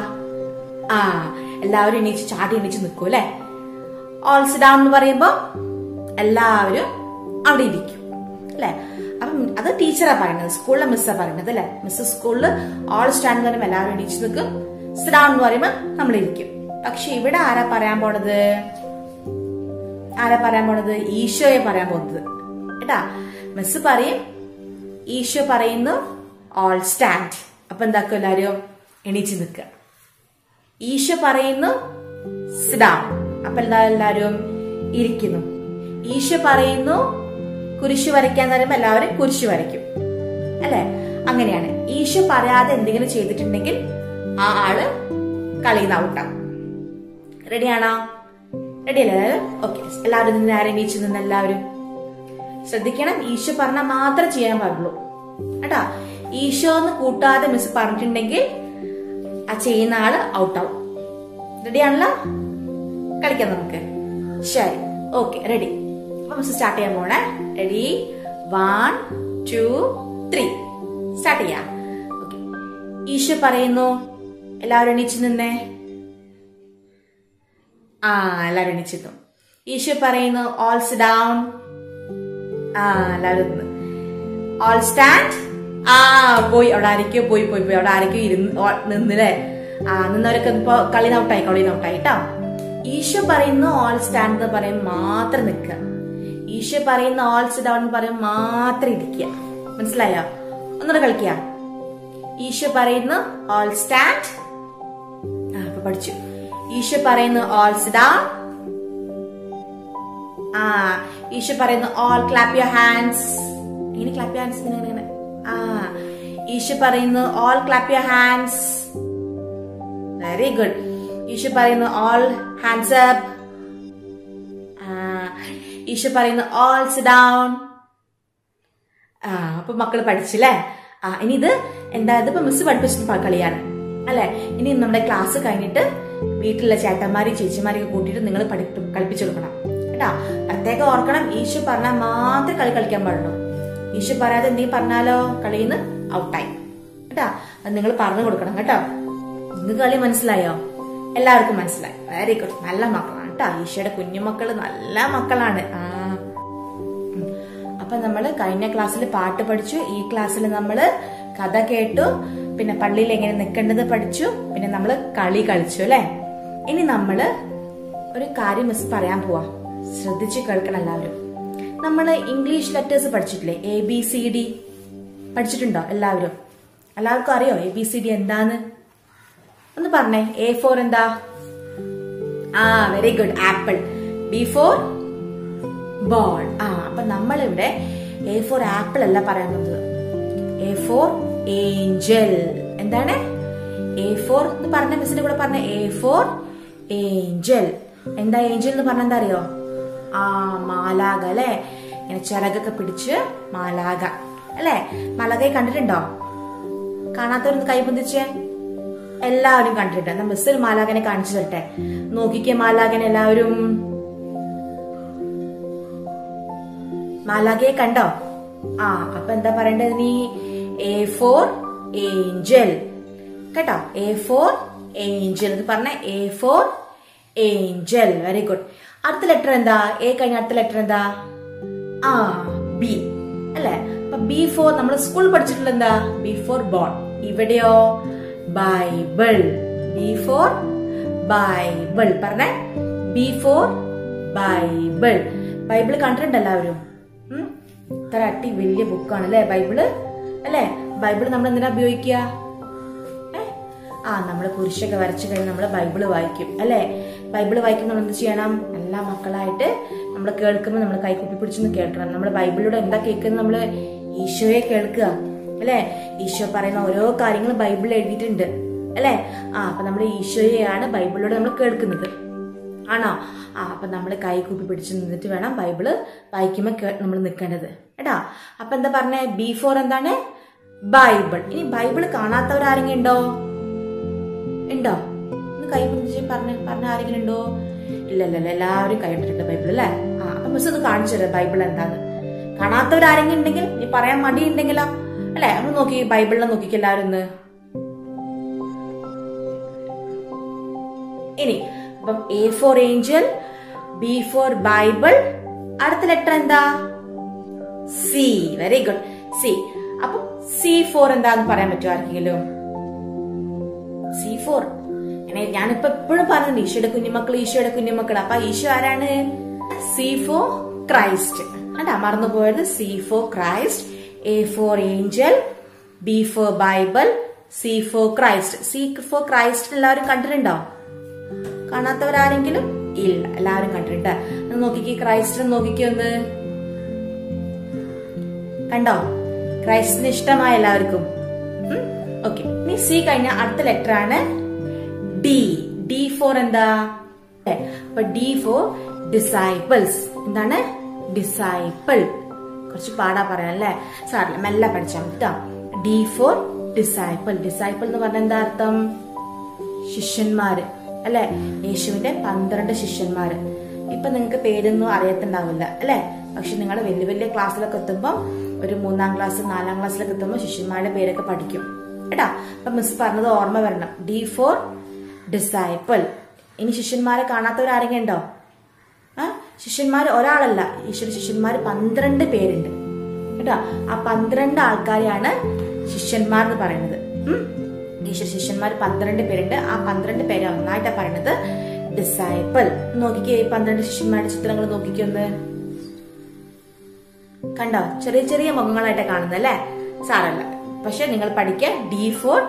എല്ലാവരും എണീച്ച് ചാടി എണീച്ച് നിൽക്കും അല്ലെ? ഓൾ സിറ്റ് ഡൗൺ എന്ന് പറയുമ്പോ എല്ലാവരും അവിടെ ഇരിക്കും അല്ലെ? അപ്പം അത് ടീച്ചറാ പറയുന്നത്, സ്കൂളിലെ മിസ്സാ പറയുന്നത് അല്ലെ? മിസ് സ്കൂളിൽ ഓൾ സ്റ്റാൻഡ് എന്ന് പറയുമ്പോൾ എല്ലാവരും എണീച്ച് നിൽക്കും, സിറ്റ് ഡൗൺ എന്ന് പറയുമ്പോൾ നമ്മൾ ഇരിക്കും. പക്ഷെ ഇവിടെ ആരാ പറയാൻ പോണത്? ഈശോയെ പറയാൻ പോകുന്നത് കേട്ടാ. മിസ് പറയും, ഈശോ പറയുന്നു ഓൾ സ്റ്റാൻഡ്. അപ്പൊ എന്താക്കും? എല്ലാരും എണീച്ച് നിൽക്കുക. ഈശോ പറയുന്നു സിറ്റ് ഡൗൺ. അപ്പൊ എല്ലാരും ഇരിക്കുന്നു. ഈശോ പറയുന്നു കുരിശ് വരയ്ക്കാൻ പറയുമ്പോ എല്ലാവരും കുരിശ് വരയ്ക്കും അല്ലെ? അങ്ങനെയാണ്. ഈശോ പറയാതെ എന്തെങ്കിലും ചെയ്തിട്ടുണ്ടെങ്കിൽ ആ ആള് കളിയിൽ നിന്ന് ഔട്ടാവും. റെഡിയാണോ? റെഡിയല്ലേ? ഓക്കെ. എല്ലാവരും നിന്ന് നേരെ എണീച്ച് നിന്ന് എല്ലാവരും ശ്രദ്ധിക്കണം. ഈശോ പറഞ്ഞാൽ മാത്രം ചെയ്യാൻ പാടുള്ളൂ കേട്ടാ. ഈശോ എന്ന് കൂട്ടാതെ മിസ് പറഞ്ഞിട്ടുണ്ടെങ്കിൽ ആ ചെയ്യുന്ന ആള് ഔട്ടാവും. റെഡിയാണല്ലോ? കളിക്കാം നമുക്ക്. ശരി, ഓക്കെ, റെഡി. അപ്പൊ മിസ് സ്റ്റാർട്ട് ചെയ്യാൻ പോണേ. റെഡി? 1 2 3 സ്റ്റാർട്ട് ചെയ്യാം. ഓക്കെ. ഈശോ പറയുന്നു, എല്ലാവരും എണീച്ച് നിന്നേ. എല്ലാവരും എണീച്ചിരുന്നു. ഈശോ പറയുന്നു ഓൾ സിറ്റ് ഡൗൺ. എല്ലാവരും ഓൾ സ്റ്റാൻഡ്. ആ പോയി, അവിടെ ആരൊക്കെയോ പോയി പോയി പോയി അവിടെ ആരൊക്കെയോ നിന്നില്ലേ. നിന്നവരൊക്കെ ഇപ്പൊ കളി ഔട്ടായി ട്ടോ. ഈശോ പറയുന്ന ഓൾ സ്റ്റാൻഡ് എന്ന് പറയും മാത്രം നിൽക്കുക. ഈശോ പറയുന്ന ഓൾ സിറ്റ് ഡൗൺ എന്ന് പറയും മാത്രം ഇരിക്കുക. മനസ്സിലായോ? ഒന്നുകൂടെ കളിക്കുക. ഈശോ പറയുന്ന ഓൾ സ്റ്റാൻഡ്. അപ്പൊ പഠിച്ചു. ഈശോ പറയുന്ന ഓൾ സിറ്റ് ഡൗൺ. ഈശോ പറയുന്ന ഓൾ ക്ലാപ്പ് യുവർ ഹാൻഡ്സ്. ഇങ്ങനെ ക്ലാപ്പ് യുവർ ഹാൻഡ്സ് ഇങ്ങനെ. ഈശോ പറയുന്നു all clap your hands. Very good. Eesho പറയുന്നു ഓൾ ഹാൻഡ്സ് അപ്പ്. ഈശോ പറയുന്നു ഓൾ സിറ്റ് ഡൗൺ. അപ്പൊ മക്കള് പഠിച്ചില്ലേ? ഇനി ഇത് എന്താ, ഇതിപ്പോ മിസ് പഠിപ്പിച്ചിട്ട് കളിയാണ് അല്ലെ. ഇനി നമ്മുടെ ക്ലാസ് കഴിഞ്ഞിട്ട് വീട്ടിലുള്ള ചേട്ടന്മാരെയും ചേച്ചിമാരെയും കൂട്ടിയിട്ട് നിങ്ങൾ കളിപ്പിച്ചു കൊടുക്കണം കേട്ടാ. പ്രത്യേകം ഓർക്കണം, ഈശോ പറഞ്ഞാൽ മാത്രമേ കളിക്കാൻ പാടുള്ളൂ. ഈശോ പറയാതെ എന്തെങ്കിലും പറഞ്ഞാലോ കളിന്ന് ഔട്ടായി കേട്ടാ. അത് നിങ്ങൾ പറഞ്ഞു കൊടുക്കണം കേട്ടോ. നിങ്ങൾക്ക് കളി മനസ്സിലായോ? എല്ലാവർക്കും മനസ്സിലായി. Very good. നല്ല മക്കളാണ് കേട്ടോ. ഈശോയുടെ കുഞ്ഞുമക്കള് നല്ല മക്കളാണ്. അപ്പൊ നമ്മള് കഴിഞ്ഞ ക്ലാസ്സിൽ പാട്ട് പഠിച്ചു. ഈ ക്ലാസ്സിൽ നമ്മള് കഥ കേട്ടു. പിന്നെ പള്ളിയിൽ എങ്ങനെ നിൽക്കേണ്ടത് പഠിച്ചു. പിന്നെ നമ്മള് കളി കളിച്ചു അല്ലെ. ഇനി നമ്മള് ഒരു കാര്യം മിസ് പറയാൻ പോവാ. ശ്രദ്ധിച്ചു കേൾക്കണം എല്ലാവരും. നമ്മള് ഇംഗ്ലീഷ് ലെറ്റേഴ്സ് പഠിച്ചിട്ടില്ലേ? ABCD പഠിച്ചിട്ടുണ്ടോ എല്ലാവരും? എല്ലാവർക്കും അറിയോ ABCD എന്താന്ന്? ഒന്ന് പറഞ്ഞേ. A for എന്താ? Very good. Apple. B for ball. അപ്പൊ നമ്മളിവിടെ A for ആപ്പിൾ അല്ല പറയാൻ പോകുന്നത്. A for Angel. എന്താണ്? A for എന്ന് പറഞ്ഞ മിസ്സിന്റെ കൂടെ പറഞ്ഞ A for ഏഞ്ചൽ. എന്താ ഏഞ്ചൽ എന്ന് പറഞ്ഞ എന്താ അറിയോ? മാലാക അല്ലെ. ഇങ്ങനെ ചിറകൊക്കെ പിടിച്ച് മാലാക അല്ലെ. മാലാകയെ കണ്ടിട്ടുണ്ടോ? കാണാത്തവരൊന്ന് കൈ പൊന്തിച്ചേ. എല്ലാവരും കണ്ടിട്ടുണ്ട്. എന്നാ മിസ് ഒരു മാലാകനെ കാണിച്ചു തരട്ടെ. നോക്കിക്കേ മാലാകനെ എല്ലാവരും. മാലാകയെ കണ്ടോ? അപ്പൊ എന്താ പറയേണ്ടത് നീ? A for ഏഞ്ചൽ കേട്ടോ. A for ഏഞ്ചൽ എന്ന് പറഞ്ഞ A for Angel. Very good. അടുത്ത ലെറ്റർ എന്താ? A കഴിഞ്ഞ അടുത്ത ലെറ്റർ എന്താ? B അല്ലെ. അപ്പൊ B for നമ്മൾ സ്കൂൾ പഠിച്ചിട്ടുള്ള എന്താ? B for ball. ഇവിടെയോ? ബൈബിൾ. B for Bible. പറഞ്ഞേ. B for Bible. ബൈബിള് കണ്ടിട്ടുണ്ട് എല്ലാവരും? ഇത്ര അട്ടി വലിയ ബുക്കാണ് അല്ലെ ബൈബിള് അല്ലെ. ബൈബിള് നമ്മൾ എന്തിനാ ഉപയോഗിക്കുക? നമ്മള് കുരിശൊക്കെ വരച്ചു കഴിഞ്ഞാൽ നമ്മള് ബൈബിള് വായിക്കും അല്ലെ. ബൈബിള് വായിക്കുമ്പോൾ നമ്മൾ എന്ത് ചെയ്യണം? എല്ലാ മക്കളായിട്ട് നമ്മൾ കേൾക്കുമ്പോൾ നമ്മൾ കൈക്കുപ്പി പിടിച്ചൊന്ന് കേൾക്കണം. നമ്മൾ ബൈബിളിലൂടെ എന്താ കേൾക്കുന്നത്? നമ്മള് ഈശോയെ കേൾക്കുക അല്ലെ. ഈശോ പറയുന്ന ഓരോ കാര്യങ്ങളും ബൈബിളിൽ എഴുതിയിട്ടുണ്ട് അല്ലെ. അപ്പൊ നമ്മൾ ഈശോയെയാണ് ബൈബിളിലൂടെ നമ്മൾ കേൾക്കുന്നത്. ആണോ? അപ്പൊ നമ്മള് കൈകൂപ്പി പിടിച്ച് നിന്നിട്ട് വേണം ബൈബിള് വായിക്കുമ്പോ നമ്മൾ നിൽക്കേണ്ടത് കേട്ടാ. അപ്പൊ എന്താ പറഞ്ഞേ? B for എന്താണ്? ബൈബിൾ. ഇനി ബൈബിള് കാണാത്തവരാരെങ്കിലും ഉണ്ടോ? ഒന്ന് കൈ പിടിച്ച് പറഞ്ഞ ആരെങ്കിലും ഉണ്ടോ? ഇല്ലല്ലോ. എല്ലാവരും കൈയിട്ടിട്ടുണ്ട് ബൈബിൾ അല്ലെ. അപ്പൊ മിസ് ഒന്ന് കാണിച്ചു തരാം ബൈബിൾ എന്താന്ന്. കാണാത്തവരാരെങ്കിലും ഉണ്ടെങ്കിൽ, നീ പറയാൻ മടിയുണ്ടെങ്കിലോ അല്ലെ, നമ്മൾ നോക്കി ബൈബിളിനെ നോക്കിക്ക് എല്ലാവരും ഒന്ന്. ഇനി അപ്പം A for Angel, B for Bible. അടുത്ത ലെറ്റർ എന്താ? C. Very good. C. അപ്പൊ C for എന്താന്ന് പറയാൻ പറ്റുമോ ആർക്കെങ്കിലും? C for ഞാനിപ്പോ എപ്പോഴും പറഞ്ഞു ഈശോയുടെ കുഞ്ഞുമക്കൾ. അപ്പൊ ഈശോ ആരാണ്? C for Christ. അതാ മറന്നുപോയത്. C for Christ. A for Angel, B for Bible, C for Christ. C for Christ എല്ലാവരും കണ്ടിട്ടുണ്ടോ? കാണാത്തവരാരെങ്കിലും? ഇല്ല, എല്ലാവരും കണ്ടിട്ടുണ്ട്. നോക്കിക്കേ ക്രൈസ്റ്റിനെ നോക്കിക്കേ ഒന്ന്. കണ്ടോ? ക്രൈസ്റ്റിന് ഇഷ്ടമായ എല്ലാവർക്കും? ഓക്കെ. ഇനി C കഴിഞ്ഞ അടുത്ത ലെറ്റർ ആണ് D. D for എന്താ? അപ്പൊ D for ഡിസൈപ്പിൾസ്. എന്താണ്? ഡിസൈപ്പിൾ. കുറച്ച് പാടാ പറയാം അല്ലെ. സാറില്ല, മെല്ലെ പഠിച്ചാൽ മതി കേട്ടോ. D for disciple. ഡിസൈപ്പിൾ എന്ന് പറഞ്ഞ എന്താ അർത്ഥം? ശിഷ്യന്മാര് അല്ലെ. യേശുവിന്റെ 12 ശിഷ്യന്മാര്. ഇപ്പൊ നിങ്ങൾക്ക് പേരൊന്നും അറിയത്തുണ്ടാവില്ല അല്ലെ. പക്ഷെ നിങ്ങൾ വലിയ വലിയ ക്ലാസ്സിലൊക്കെ എത്തുമ്പോ, ഒരു 3ാം ക്ലാസ് 4ാം ക്ലാസ്സിലൊക്കെ എത്തുമ്പോ ശിഷ്യന്മാരുടെ പേരൊക്കെ പഠിക്കും കേട്ടാ. അപ്പൊ മിസ് പറഞ്ഞത് ഓർമ്മ വരണം. D for disciple. ഇനി ശിഷ്യന്മാരെ കാണാത്തവരാരെങ്കിലും ഉണ്ടോ? ശിഷ്യന്മാര് ഒരാളല്ല, ഈശ്വര ശിഷ്യന്മാര് 12 പേരുണ്ട് കേട്ടോ. ആ 12 ആൾക്കാരെയാണ് ശിഷ്യന്മാർ എന്ന് പറയുന്നത്. ഈശോ ശിഷ്യന്മാർ 12 പേരുണ്ട്. ആ 12 പേരെ ഒന്നായിട്ടാ പറയുന്നത് ഡിസൈപ്പിൾ. നോക്കിക്കേ, 12 ശിഷ്യന്മാരുടെ ചിത്രങ്ങൾ നോക്കിക്കൊന്ന്. കണ്ടോ? ചെറിയ ചെറിയ മുഖങ്ങളായിട്ട് കാണുന്നത് അല്ലേ? സാരല്ല, പക്ഷെ നിങ്ങൾ പഠിക്കുക. D for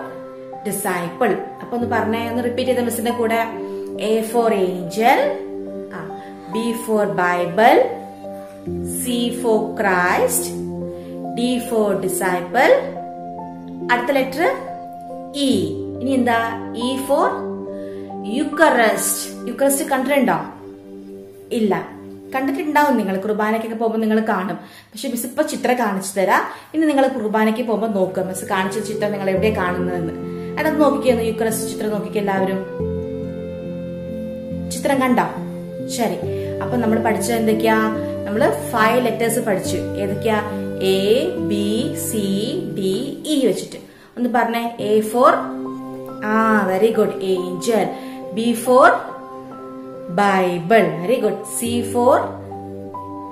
disciple. അപ്പൊ ഒന്ന് പറഞ്ഞേ, ഒന്ന് റിപ്പീറ്റ് ചെയ്ത മിസ്സിന്റെ കൂടെ. A for angel, B for Bible, C for Christ, D for disciple. അടുത്ത ലെറ്റർ E. ഇനി എന്താ? E for Eucharist. യുക്കറിസ്റ്റ് കണ്ടിട്ടുണ്ടോ? ഇല്ല, കണ്ടിട്ടുണ്ടാവും. നിങ്ങൾ കുർബാനയ്ക്കൊക്കെ പോകുമ്പോൾ നിങ്ങൾ കാണും. പക്ഷെ മിസ് ഇപ്പൊ ചിത്രം കാണിച്ചു തരാം. ഇനി നിങ്ങൾ കുർബാനയ്ക്ക് പോകുമ്പോൾ നോക്കുക മിസ് കാണിച്ച ചിത്രം നിങ്ങൾ എവിടെ കാണുന്നതെന്ന്. അതൊന്ന് നോക്കിക്കുന്നു. യുക്കറിസ്റ്റ് ചിത്രം നോക്കിക്കുക എല്ലാവരും. ചിത്രം കണ്ടോ? ശരി. അപ്പൊ നമ്മൾ പഠിച്ചത് എന്തൊക്കെയാ? നമ്മള് 5 ലെറ്റേഴ്സ് പഠിച്ചു. ഏതൊക്കെയാ? A, B, C, D, E വെച്ചിട്ട്. ഒന്ന് പറഞ്ഞേ. A for very good, Angel. B for Bible, very good. C for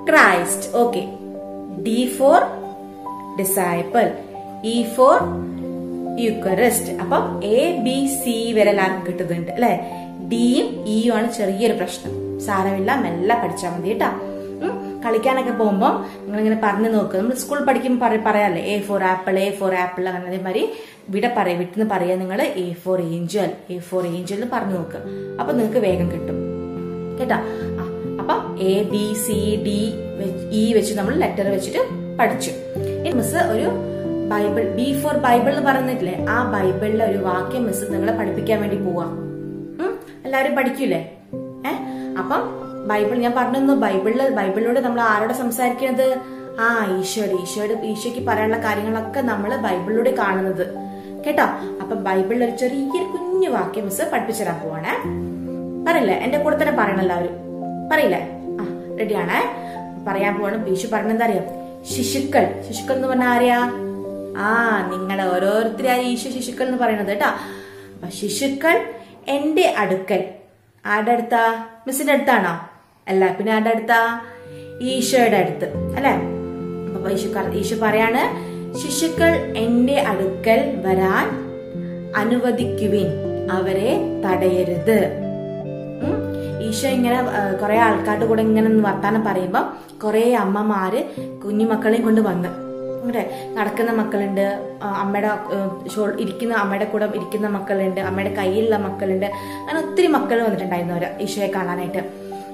Christ, okay. D for disciple, E for Eucharist. അപ്പം A, B, C വരെ എല്ലാവർക്കും കിട്ടുന്നുണ്ട് അല്ലെ? ഡിയും ഇയും ആണ് ചെറിയൊരു പ്രശ്നം. സാരമില്ല, മെല്ലെ പഠിച്ചാൽ മതി കേട്ടാ. കളിക്കാനൊക്കെ പോകുമ്പോൾ നിങ്ങളിങ്ങനെ പറഞ്ഞു നോക്കുക. നമ്മൾ സ്കൂൾ പഠിക്കുമ്പോൾ പറയാല്ലേ A for apple, A for apple, അങ്ങനെ അതേമാതിരി വിട്ടെന്ന് പറയാ നിങ്ങൾ A for angel, A for angel എന്ന് പറഞ്ഞു നോക്കുക. അപ്പൊ നിങ്ങൾക്ക് വേഗം കിട്ടും കേട്ടാ. അപ്പൊ A, B, C, D, E വെച്ച് നമ്മൾ ലെറ്റർ വെച്ചിട്ട് പഠിച്ചു. മിസ് ഒരു ബൈബിൾ, B for ബൈബിൾ എന്ന് പറഞ്ഞിട്ടില്ലേ, ആ ബൈബിളിലെ ഒരു വാക്യം മിസ് നിങ്ങളെ പഠിപ്പിക്കാൻ വേണ്ടി പോവാ. എല്ലാവരും പഠിക്കൂലേ? അപ്പം ബൈബിൾ ഞാൻ പറഞ്ഞു. ബൈബിളിലൂടെ നമ്മൾ ആരോടെ സംസാരിക്കുന്നത്? ഈശോയ്ക്ക് പറയാനുള്ള കാര്യങ്ങളൊക്കെ നമ്മൾ ബൈബിളിലൂടെ കാണുന്നത് കേട്ടോ. അപ്പൊ ബൈബിളിൽ ഒരു ചെറിയൊരു കുഞ്ഞു വാക്യം മിസ് പഠിപ്പിച്ചു തരാൻ പോവാണേ. പറയില്ലേ? എന്റെ കൂടെ തന്നെ പറയണം എല്ലാവരും. പറയില്ലേ? റെഡിയാണേ? പറയാൻ പോവാണ്. ഈശോ പറഞ്ഞെന്താ അറിയാം? ശിശുക്കൾ. ശിശുക്കൾ എന്ന് പറഞ്ഞാൽ ആരെയാ? നിങ്ങളെ ഓരോരുത്തരെയാ ഈശോ ശിശുക്കൾ എന്ന് പറയുന്നത് കേട്ടാ. അപ്പൊ ശിശുക്കൾ എന്റെ അടുക്കൽ. ആരുടെ അടുത്താ? മിസ്സിന്റെ അടുത്താണോ? അല്ല, പിന്നെ ആരുടെ അടുത്താ? ഈശോയുടെ അടുത്ത് അല്ലെ? അപ്പൊ ഈശോ പറയാണ്, ശിശുക്കൾ എന്റെ അടുക്കൽ വരാൻ അനുവദിക്കുവിൻ, അവരെ തടയരുത്. ഈശോ ഇങ്ങനെ കുറെ ആൾക്കാരുടെ കൂടെ ഇങ്ങനെ വർത്താനം പറയുമ്പോ കുറെ അമ്മമാര് കുഞ്ഞുമക്കളെയും കൊണ്ട് വന്ന് നടക്കുന്ന മക്കളുണ്ട്, അമ്മയുടെ ഇരിക്കുന്ന അമ്മയുടെ കൂടെ ഇരിക്കുന്ന മക്കളുണ്ട്, അമ്മയുടെ കയ്യിലുള്ള മക്കളുണ്ട്. അങ്ങനെ ഒത്തിരി മക്കൾ വന്നിട്ടുണ്ടായിരുന്നു അവര് ഈശോയെ കാണാനായിട്ട്.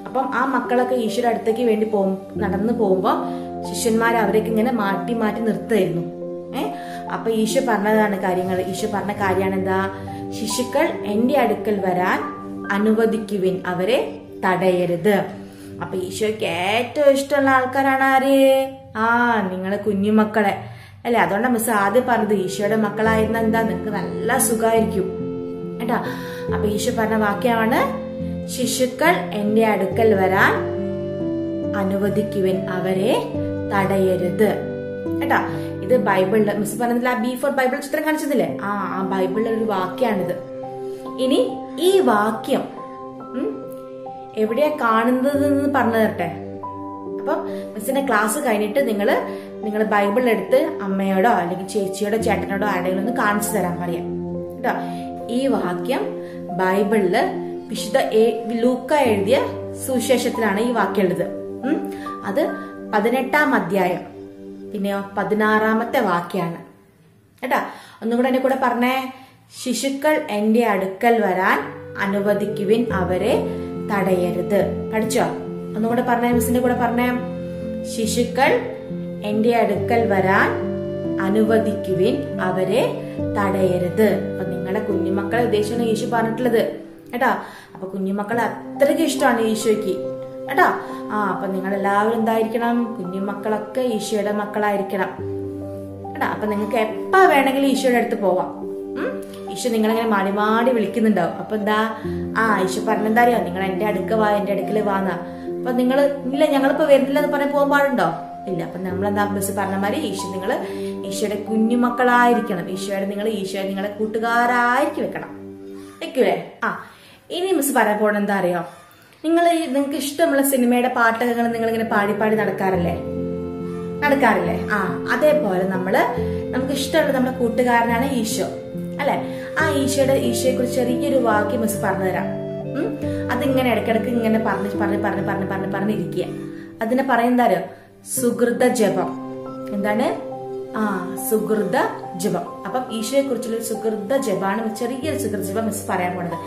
അപ്പം ആ മക്കളൊക്കെ ഈശോയുടെ അടുത്തേക്ക് വേണ്ടി നടന്നു പോകുമ്പോ ശിഷ്യന്മാർ അവരൊക്കെ ഇങ്ങനെ മാറ്റി മാറ്റി നിർത്തുമായിരുന്നു. അപ്പൊ ഈശോ പറഞ്ഞതാണ് കാര്യങ്ങൾ. ഈശോ പറഞ്ഞ കാര്യമാണ് എന്താ? ശിശുക്കൾ എന്റെ അടുക്കൽ വരാൻ അനുവദിക്കുവിൻ, അവരെ തടയരുത്. അപ്പൊ ഈശോയ്ക്ക് ഏറ്റവും ഇഷ്ടമുള്ള ആൾക്കാരാണ് ആര്? നിങ്ങളെ കുഞ്ഞുമക്കളെ അല്ലെ? അതുകൊണ്ടാണ് മിസ് ആദ്യം പറഞ്ഞത് ഈശോയുടെ മക്കളായിരുന്ന എന്താ നിങ്ങൾക്ക് നല്ല സുഖമായിരിക്കും കേട്ടാ. അപ്പൊ ഈശോ പറഞ്ഞ വാക്യമാണ്, ശിശുക്കൾ എന്റെ അടുക്കൽ വരാൻ അനുവദിക്കുവിൻ, അവരെ തടയരുത് കേട്ടാ. ഇത് ബൈബിളില് മിസ് പറഞ്ഞില്ല, B for ബൈബിൾ ചിത്രം കാണിച്ചതില്ലേ? ആ ബൈബിളിലെ ഒരു വാക്യാണിത്. ഇനി ഈ വാക്യം എവിടെയാ കാണുന്നത് എന്ന് പറഞ്ഞു തരട്ടെ. അപ്പം മിസ്സിന്റെ ക്ലാസ് കഴിഞ്ഞിട്ട് നിങ്ങൾ ബൈബിൾ എടുത്ത് അമ്മയോടോ അല്ലെങ്കിൽ ചേച്ചിയോടോ ചേട്ടനോടോ ആരുടെയും ഒന്ന് കാണിച്ചു തരാൻ പറയാം കേട്ടോ. ഈ വാക്യം ബൈബിളില് വിശുദ്ധ ലൂക്ക എഴുതിയ സുവിശേഷത്തിലാണ് ഈ വാക്യം ഉള്ളത്. അത് 18-ാം അധ്യായം, പിന്നെ 16-ാമത്തെ വാക്യാണ് കേട്ടാ. ഒന്നുകൂടെ എന്റെ കൂടെ പറഞ്ഞേ. ശിശുക്കൾ എന്റെ അടുക്കൽ വരാൻ അനുവദിക്കുവിൻ, അവരെ തടയരുത്. പഠിച്ചോ? ഒന്നുകൂടെ പറഞ്ഞേ, മിസ്സിന്റെ കൂടെ പറഞ്ഞേ. ശിശുക്കൾ എന്റെ അടുക്കൽ വരാൻ അനുവദിക്കുവിൻ, അവരെ തടയരുത്. അപ്പൊ നിങ്ങളുടെ കുഞ്ഞുമക്കളെ ഉദ്ദേശിച്ചാണ് ഈശോ പറഞ്ഞിട്ടുള്ളത് കേട്ടാ. അപ്പൊ കുഞ്ഞുമക്കളെ അത്രയ്ക്ക് ഇഷ്ടമാണ് ഈശോയ്ക്ക് കേട്ടാ. അപ്പൊ നിങ്ങൾ എല്ലാവരും എന്തായിരിക്കണം? കുഞ്ഞുമക്കളൊക്കെ ഈശോയുടെ മക്കളായിരിക്കണം കേട്ടാ. അപ്പൊ നിങ്ങൾക്ക് എപ്പ വേണമെങ്കിലും ഈശോയുടെ അടുത്ത് പോവാം. ഈശോ നിങ്ങളിങ്ങനെ മാടി മാടി വിളിക്കുന്നുണ്ടാവും. അപ്പൊ എന്താ? ഈശോ പറഞ്ഞെന്താ അറിയോ? നിങ്ങൾ എന്റെ അടുക്ക വാ, എന്റെ അടുക്കല് വാന്നാ. അപ്പൊ നിങ്ങൾ ഇല്ല ഞങ്ങളിപ്പോ വരുന്നില്ല എന്ന് പറയാൻ പോകാൻ പാടുണ്ടോ? ഇല്ല. അപ്പൊ നമ്മളെന്താ മിസ് പറഞ്ഞ മാതിരി ഈശോയുടെ കുഞ്ഞുമക്കളായിരിക്കണം. ഈശോയുടെ നിങ്ങളെ കൂട്ടുകാരായിരിക്കും വെക്കൂലേ? ഇനി മിസ് പറയാൻ പോകണം എന്താ അറിയോ? നിങ്ങൾക്ക് ഇഷ്ടമുള്ള സിനിമയുടെ പാട്ടൊക്കെ നിങ്ങൾ ഇങ്ങനെ പാടി പാടി നടക്കാറില്ലേ? അതേപോലെ നമ്മള് നമുക്ക് ഇഷ്ടമുള്ള നമ്മുടെ കൂട്ടുകാരനാണ് ഈശോ അല്ലെ. ആ ഈശോയെ കുറിച്ച് ചെറിയൊരു വാക്യം മിസ് പറഞ്ഞു തരാം. അതിങ്ങനെ ഇടയ്ക്കിടയ്ക്ക് ഇങ്ങനെ പറഞ്ഞിരിക്കുക. അതിനെ പറയുന്നതാരോ സുഹൃത ജപം. എന്താണ്? സുഹൃത ജപം. അപ്പം ഈശോയെ കുറിച്ചുള്ള സുഹൃത ജപാണ്, ചെറിയൊരു സുഹൃത ജപം മിസ് പറയാൻ പോണത്.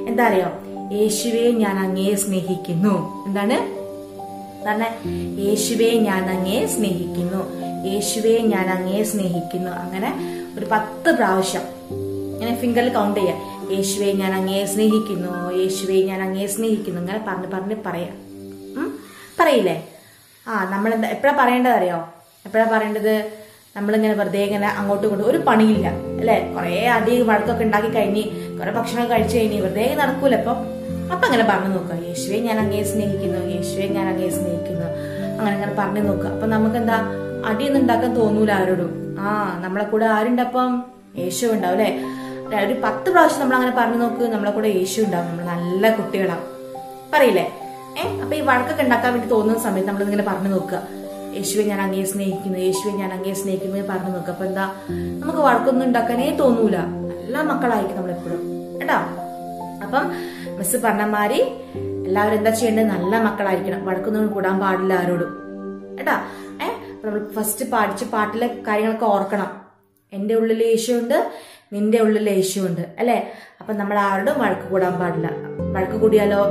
എന്താ അറിയോ? യേശുവെ ഞാൻ അങ്ങയെ സ്നേഹിക്കുന്നു. എന്താണ് പറഞ്ഞേ? യേശുവെ ഞാൻ അങ്ങയെ സ്നേഹിക്കുന്നു, യേശുവെ ഞാൻ അങ്ങയെ സ്നേഹിക്കുന്നു. അങ്ങനെ ഒരു 10 പ്രാവശ്യം ഇങ്ങനെ ഫിംഗറിൽ കൗണ്ട് ചെയ്യാം. യേശുവെ ഞാൻ അങ്ങയെ സ്നേഹിക്കുന്നു, യേശുവെ ഞാൻ അങ്ങയെ സ്നേഹിക്കുന്നു. ഇങ്ങനെ പറഞ്ഞ് പറയാം. പറയില്ലേ? നമ്മൾ എപ്പോഴാ പറയേണ്ടത് അറിയോ? എപ്പോഴാ പറയേണ്ടത്? നമ്മളിങ്ങനെ വെറുതെ ഇങ്ങനെ അങ്ങോട്ടും ഇങ്ങോട്ടും ഒരു പണിയില്ല അല്ലെ, കുറെ അധികം വഴക്കൊക്കെ ഉണ്ടാക്കി കഴിഞ്ഞ് കുറെ ഭക്ഷണം കഴിച്ചു കഴിഞ്ഞ് വെറുതെ നടക്കൂല. അപ്പൊ അങ്ങനെ പറഞ്ഞു നോക്കുക. യേശുവെ ഞാൻ അങ്ങയെ സ്നേഹിക്കുന്നു, യേശുവെ ഞാൻ അങ്ങയെ സ്നേഹിക്കുന്നു. അങ്ങനെ പറഞ്ഞു നോക്കുക. അപ്പൊ നമുക്ക് എന്താ, അടിയൊന്നും ഉണ്ടാക്കാൻ തോന്നൂല ആരോടും. നമ്മളെ കൂടെ ആരുണ്ടപ്പം? യേശു ഉണ്ടാവും അല്ലെ. ഒരു 10 പ്രാവശ്യം നമ്മൾ അങ്ങനെ പറഞ്ഞു നോക്ക്, നമ്മളെ കൂടെ യേശു ഉണ്ടാവും. നമ്മൾ നല്ല കുട്ടികളാവും. പറയില്ലേ? അപ്പൊ ഈ വഴക്കൊക്കെ ഉണ്ടാക്കാൻ വേണ്ടി തോന്നുന്ന സമയത്ത് നമ്മൾ ഇങ്ങനെ പറഞ്ഞു നോക്കുക. യേശുവെ ഞാൻ അങ്ങയെ സ്നേഹിക്കുന്നു, യേശുവെ ഞാൻ അങ്ങയെ സ്നേഹിക്കുന്നു പറഞ്ഞു നോക്കുക. അപ്പൊ എന്താ, നമുക്ക് വഴക്കൊന്നും ഉണ്ടാക്കാനേ തോന്നൂല. നല്ല മക്കളായിരിക്കും നമ്മളെപ്പോഴും കേട്ടോ. അപ്പം മിസ് പറഞ്ഞമാരി എല്ലാവരും എന്താ ചെയ്യേണ്ടത്? നല്ല മക്കളായിരിക്കണം. വഴക്കൊന്നും കൂടാൻ പാടില്ല ആരോടും കേട്ടാ. നമ്മൾ ഫസ്റ്റ് പാടിച്ച പാട്ടിലെ കാര്യങ്ങളൊക്കെ ഓർക്കണം. എന്റെ ഉള്ളിൽ യേശുണ്ട്, നിന്റെ ഉള്ളിൽ യേശുണ്ട് അല്ലെ. അപ്പൊ നമ്മൾ ആരോടും വഴക്ക് കൂടാൻ പാടില്ല. വഴക്ക് കൂടിയാലോ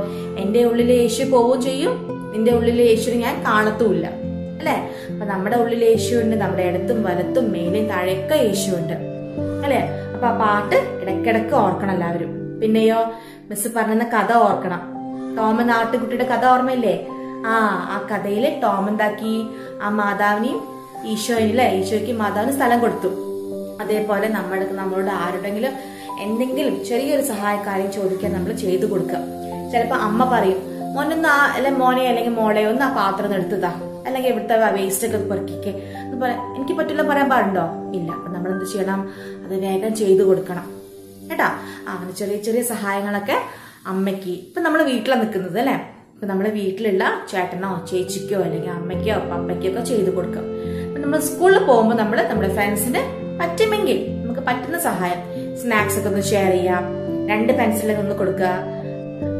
എന്റെ ഉള്ളിൽ യേശു പോവുകയും ചെയ്യും, നിന്റെ ഉള്ളിൽ യേശുവിനെ ഞാൻ കാണത്തുമില്ല അല്ലെ. അപ്പൊ നമ്മുടെ ഉള്ളിൽ യേശുണ്ട്, നമ്മുടെ ഇടത്തും വലത്തും മേലും താഴെയൊക്കെ യേശുണ്ട് അല്ലെ. അപ്പൊ ആ പാട്ട് ഇടയ്ക്കിടയ്ക്ക് ഓർക്കണം എല്ലാവരും. പിന്നെയോ മിസ് പറഞ്ഞ കഥ ഓർക്കണം. ടോം എന്ന ആട്ടുകുട്ടിയുടെ കഥ ഓർമ്മയില്ലേ? ആ കഥയില് ടോം എന്താക്കി, ആ മാതാവിനെയും ഈശോയ്ക്ക് മാതാവിന് സ്ഥലം കൊടുത്തു. അതേപോലെ നമ്മളോട് ആരുടെങ്കിലും എന്തെങ്കിലും ചെറിയൊരു സഹായക്കാര്യം ചോദിക്കാൻ നമ്മൾ ചെയ്തു കൊടുക്കുക. ചിലപ്പോ അമ്മ പറയും, മോനെ അല്ലെങ്കിൽ മോളെ ഒന്ന് ആ പാത്രം എടുത്തതാ, അല്ലെങ്കിൽ ഇവിടുത്തെ വേസ്റ്റ് ഒക്കെ പെറുക്കിക്കെ. അതുപോലെ എനിക്ക് പറ്റില്ല പറയാൻ പാടുണ്ടോ? ഇല്ല. അപ്പൊ നമ്മൾ എന്ത് ചെയ്യണം? അത് വേഗം ചെയ്തു കൊടുക്കണം കേട്ടാ. അങ്ങനെ ചെറിയ ചെറിയ സഹായങ്ങളൊക്കെ അമ്മയ്ക്ക്, ഇപ്പൊ നമ്മള് വീട്ടിലാണ് നിൽക്കുന്നത് അല്ലെ, ഇപ്പൊ നമ്മുടെ വീട്ടിലുള്ള ചേട്ടനോ ചേച്ചിക്കോ അല്ലെങ്കിൽ അമ്മയ്ക്കോ പപ്പയ്ക്കോ ഒക്കെ ചെയ്തു കൊടുക്കാം. നമ്മൾ സ്കൂളിൽ പോകുമ്പോൾ നമ്മൾ നമ്മുടെ ഫ്രണ്ട്സിന് പറ്റുമെങ്കിൽ നമുക്ക് പറ്റുന്ന സഹായം, സ്നാക്സ് ഒക്കെ ഒന്ന് ഷെയർ ചെയ്യാം, 2 പെൻസിലൊക്കെ ഒന്ന് കൊടുക്കുക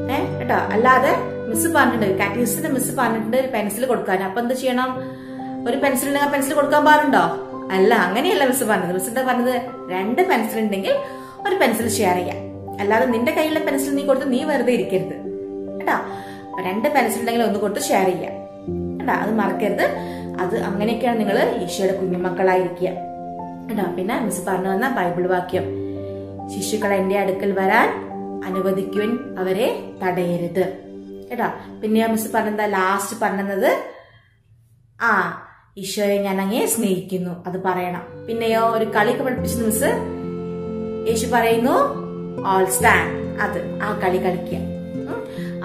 കേട്ടോ. അല്ലാതെ മിസ് പറഞ്ഞിട്ടുണ്ട്, കാറ്റീസിന്റെ മിസ് പറഞ്ഞിട്ടുണ്ട് ഒരു പെൻസിൽ കൊടുക്കാൻ. അപ്പൊ എന്ത് ചെയ്യണം? ഒരു പെൻസിൽ ഉണ്ടെങ്കിൽ പെൻസിൽ കൊടുക്കാൻ പാടുണ്ടോ? അല്ല, അങ്ങനെയല്ല മിസ് പറഞ്ഞത്. മിസ് എന്താ പറഞ്ഞത്? 2 പെൻസിൽ ഉണ്ടെങ്കിൽ ഒരു പെൻസിൽ ഷെയർ ചെയ്യാം. അല്ലാതെ നിന്റെ കയ്യിലുള്ള പെൻസിൽ നീ കൊടുത്ത് നീ വെറുതെ ഇരിക്കരുത് കേട്ടാ. 2 പെൻസിൽ ഉണ്ടെങ്കിൽ ഒന്ന് കൊടുത്ത് ഷെയർ ചെയ്യാം കേട്ടാ. അത് മറക്കരുത്. അത് അങ്ങനെയൊക്കെയാണ് നിങ്ങൾ ഈശോയുടെ കുഞ്ഞുമക്കളായിരിക്കുക കേട്ടോ. പിന്നെ മിസ് പറഞ്ഞു വന്ന ബൈബിൾ വാക്യം, ശിശുക്കൾ എന്റെ അടുക്കൽ വരാൻ അനുവദിക്കുവാൻ അവരെ തടയരുത് കേട്ടോ. പിന്നെ മിസ് പറഞ്ഞെന്താ ലാസ്റ്റ് പറഞ്ഞത്? ഈശോയെ ഞാൻ അങ്ങയെ സ്നേഹിക്കുന്നു, അത് പറയണം. പിന്നെയോ ഒരു കളിയൊക്കെ പഠിപ്പിച്ചു മിസ്. യേശു പറയുന്നു ഓൾ സ്റ്റാൻഡ്, അത് ആ കളി കളിക്കുക.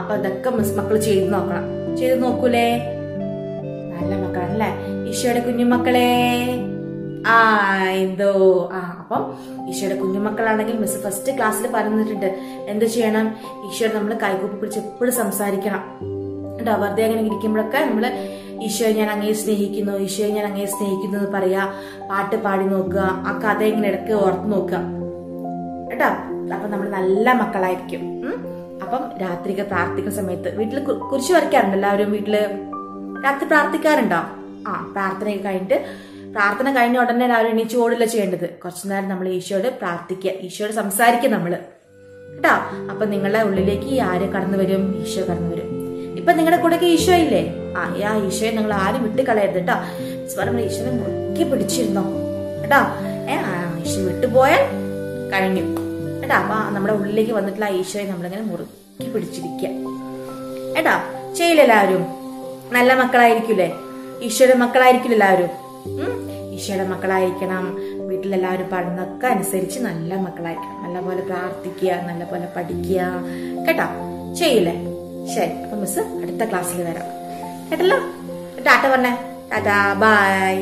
അപ്പൊ ഇതൊക്കെ മിസ് മക്കൾ ചെയ്ത് നോക്കണം. ചെയ്ത് നോക്കൂലേ? നല്ല മക്കളാണല്ലേ ഈശോയുടെ കുഞ്ഞുമക്കളെ. അപ്പം ഈശോയുടെ കുഞ്ഞുമക്കളാണെങ്കിൽ മിസ് ഫസ്റ്റ് ക്ലാസ്സിൽ പറഞ്ഞിട്ടുണ്ട് എന്ത് ചെയ്യണം? ഈശോയുടെ നമ്മൾ കൈകൂപ്പി പിടിച്ച് എപ്പോഴും സംസാരിക്കണം കേട്ടോ. വെറുതെ അങ്ങനെ ഇരിക്കുമ്പോഴൊക്കെ നമ്മള് ഈശോയെ ഞാൻ അങ്ങയെ സ്നേഹിക്കുന്നു, ഈശോയെ ഞാൻ അങ്ങയെ സ്നേഹിക്കുന്നു എന്ന് പറയാ. പാട്ട് പാടി നോക്കുക, ആ കഥ ഇങ്ങനെ ഇടയ്ക്ക് ഓർത്ത് നോക്കുക കേട്ടോ. അപ്പൊ നമ്മൾ നല്ല മക്കളായിരിക്കും. അപ്പം രാത്രിക്ക് പ്രാർത്ഥിക്കുന്ന സമയത്ത് വീട്ടിൽ കുരിശ് വരയ്ക്കാറുണ്ട് എല്ലാവരും. വീട്ടില് രാത്രി പ്രാർത്ഥിക്കാറുണ്ടോ? പ്രാർത്ഥന കഴിഞ്ഞ ഉടനെ എല്ലാവരും എണീച്ച് ഓടില്ല ചെയ്യേണ്ടത്. കുറച്ചു നേരം നമ്മൾ ഈശോയോട് പ്രാർത്ഥിക്കുക, ഈശോയോട് സംസാരിക്കുക നമ്മള് കേട്ടോ. അപ്പൊ നിങ്ങളുടെ ഉള്ളിലേക്ക് ആര് കടന്നു വരും? ഈശോ കടന്നു വരും. ഇപ്പൊ നിങ്ങളുടെ കൂടെയൊക്കെ ഈശോ ഇല്ലേ? ആ ഈശോയെ നിങ്ങൾ ആരും വിട്ട് കളയരുത് കേട്ടോ. ഈശോനെ മുറുക്കി പിടിച്ചിരുന്നോ കേട്ടോ. ഈശോ വിട്ടുപോയാൽ കഴിഞ്ഞു കേട്ടോ. അപ്പൊ നമ്മുടെ ഉള്ളിലേക്ക് വന്നിട്ടുള്ള ഈശോയെ നമ്മളിങ്ങനെ മുറുക്കി പിടിച്ചിരിക്കുക കേട്ടോ. ചെയ്യില്ല എല്ലാവരും? നല്ല മക്കളായിരിക്കൂലേ? ഈശോയുടെ മക്കളായിരിക്കില്ല എല്ലാവരും? ഈശോയുടെ മക്കളായിരിക്കണം. വീട്ടിലെല്ലാവരും പാടുന്നൊക്കെ അനുസരിച്ച് നല്ല മക്കളായിരിക്കണം. നല്ലപോലെ പ്രാർത്ഥിക്കുക, നല്ലപോലെ പഠിക്കുക കേട്ടോ. ചെയ്യില്ലേ? ശരി. അപ്പൊ മിസ് അടുത്ത ക്ലാസ്സിൽ വരാം കേട്ടല്ലോ. ടാറ്റ പറഞ്ഞേ. ടാറ്റാ, ബൈ.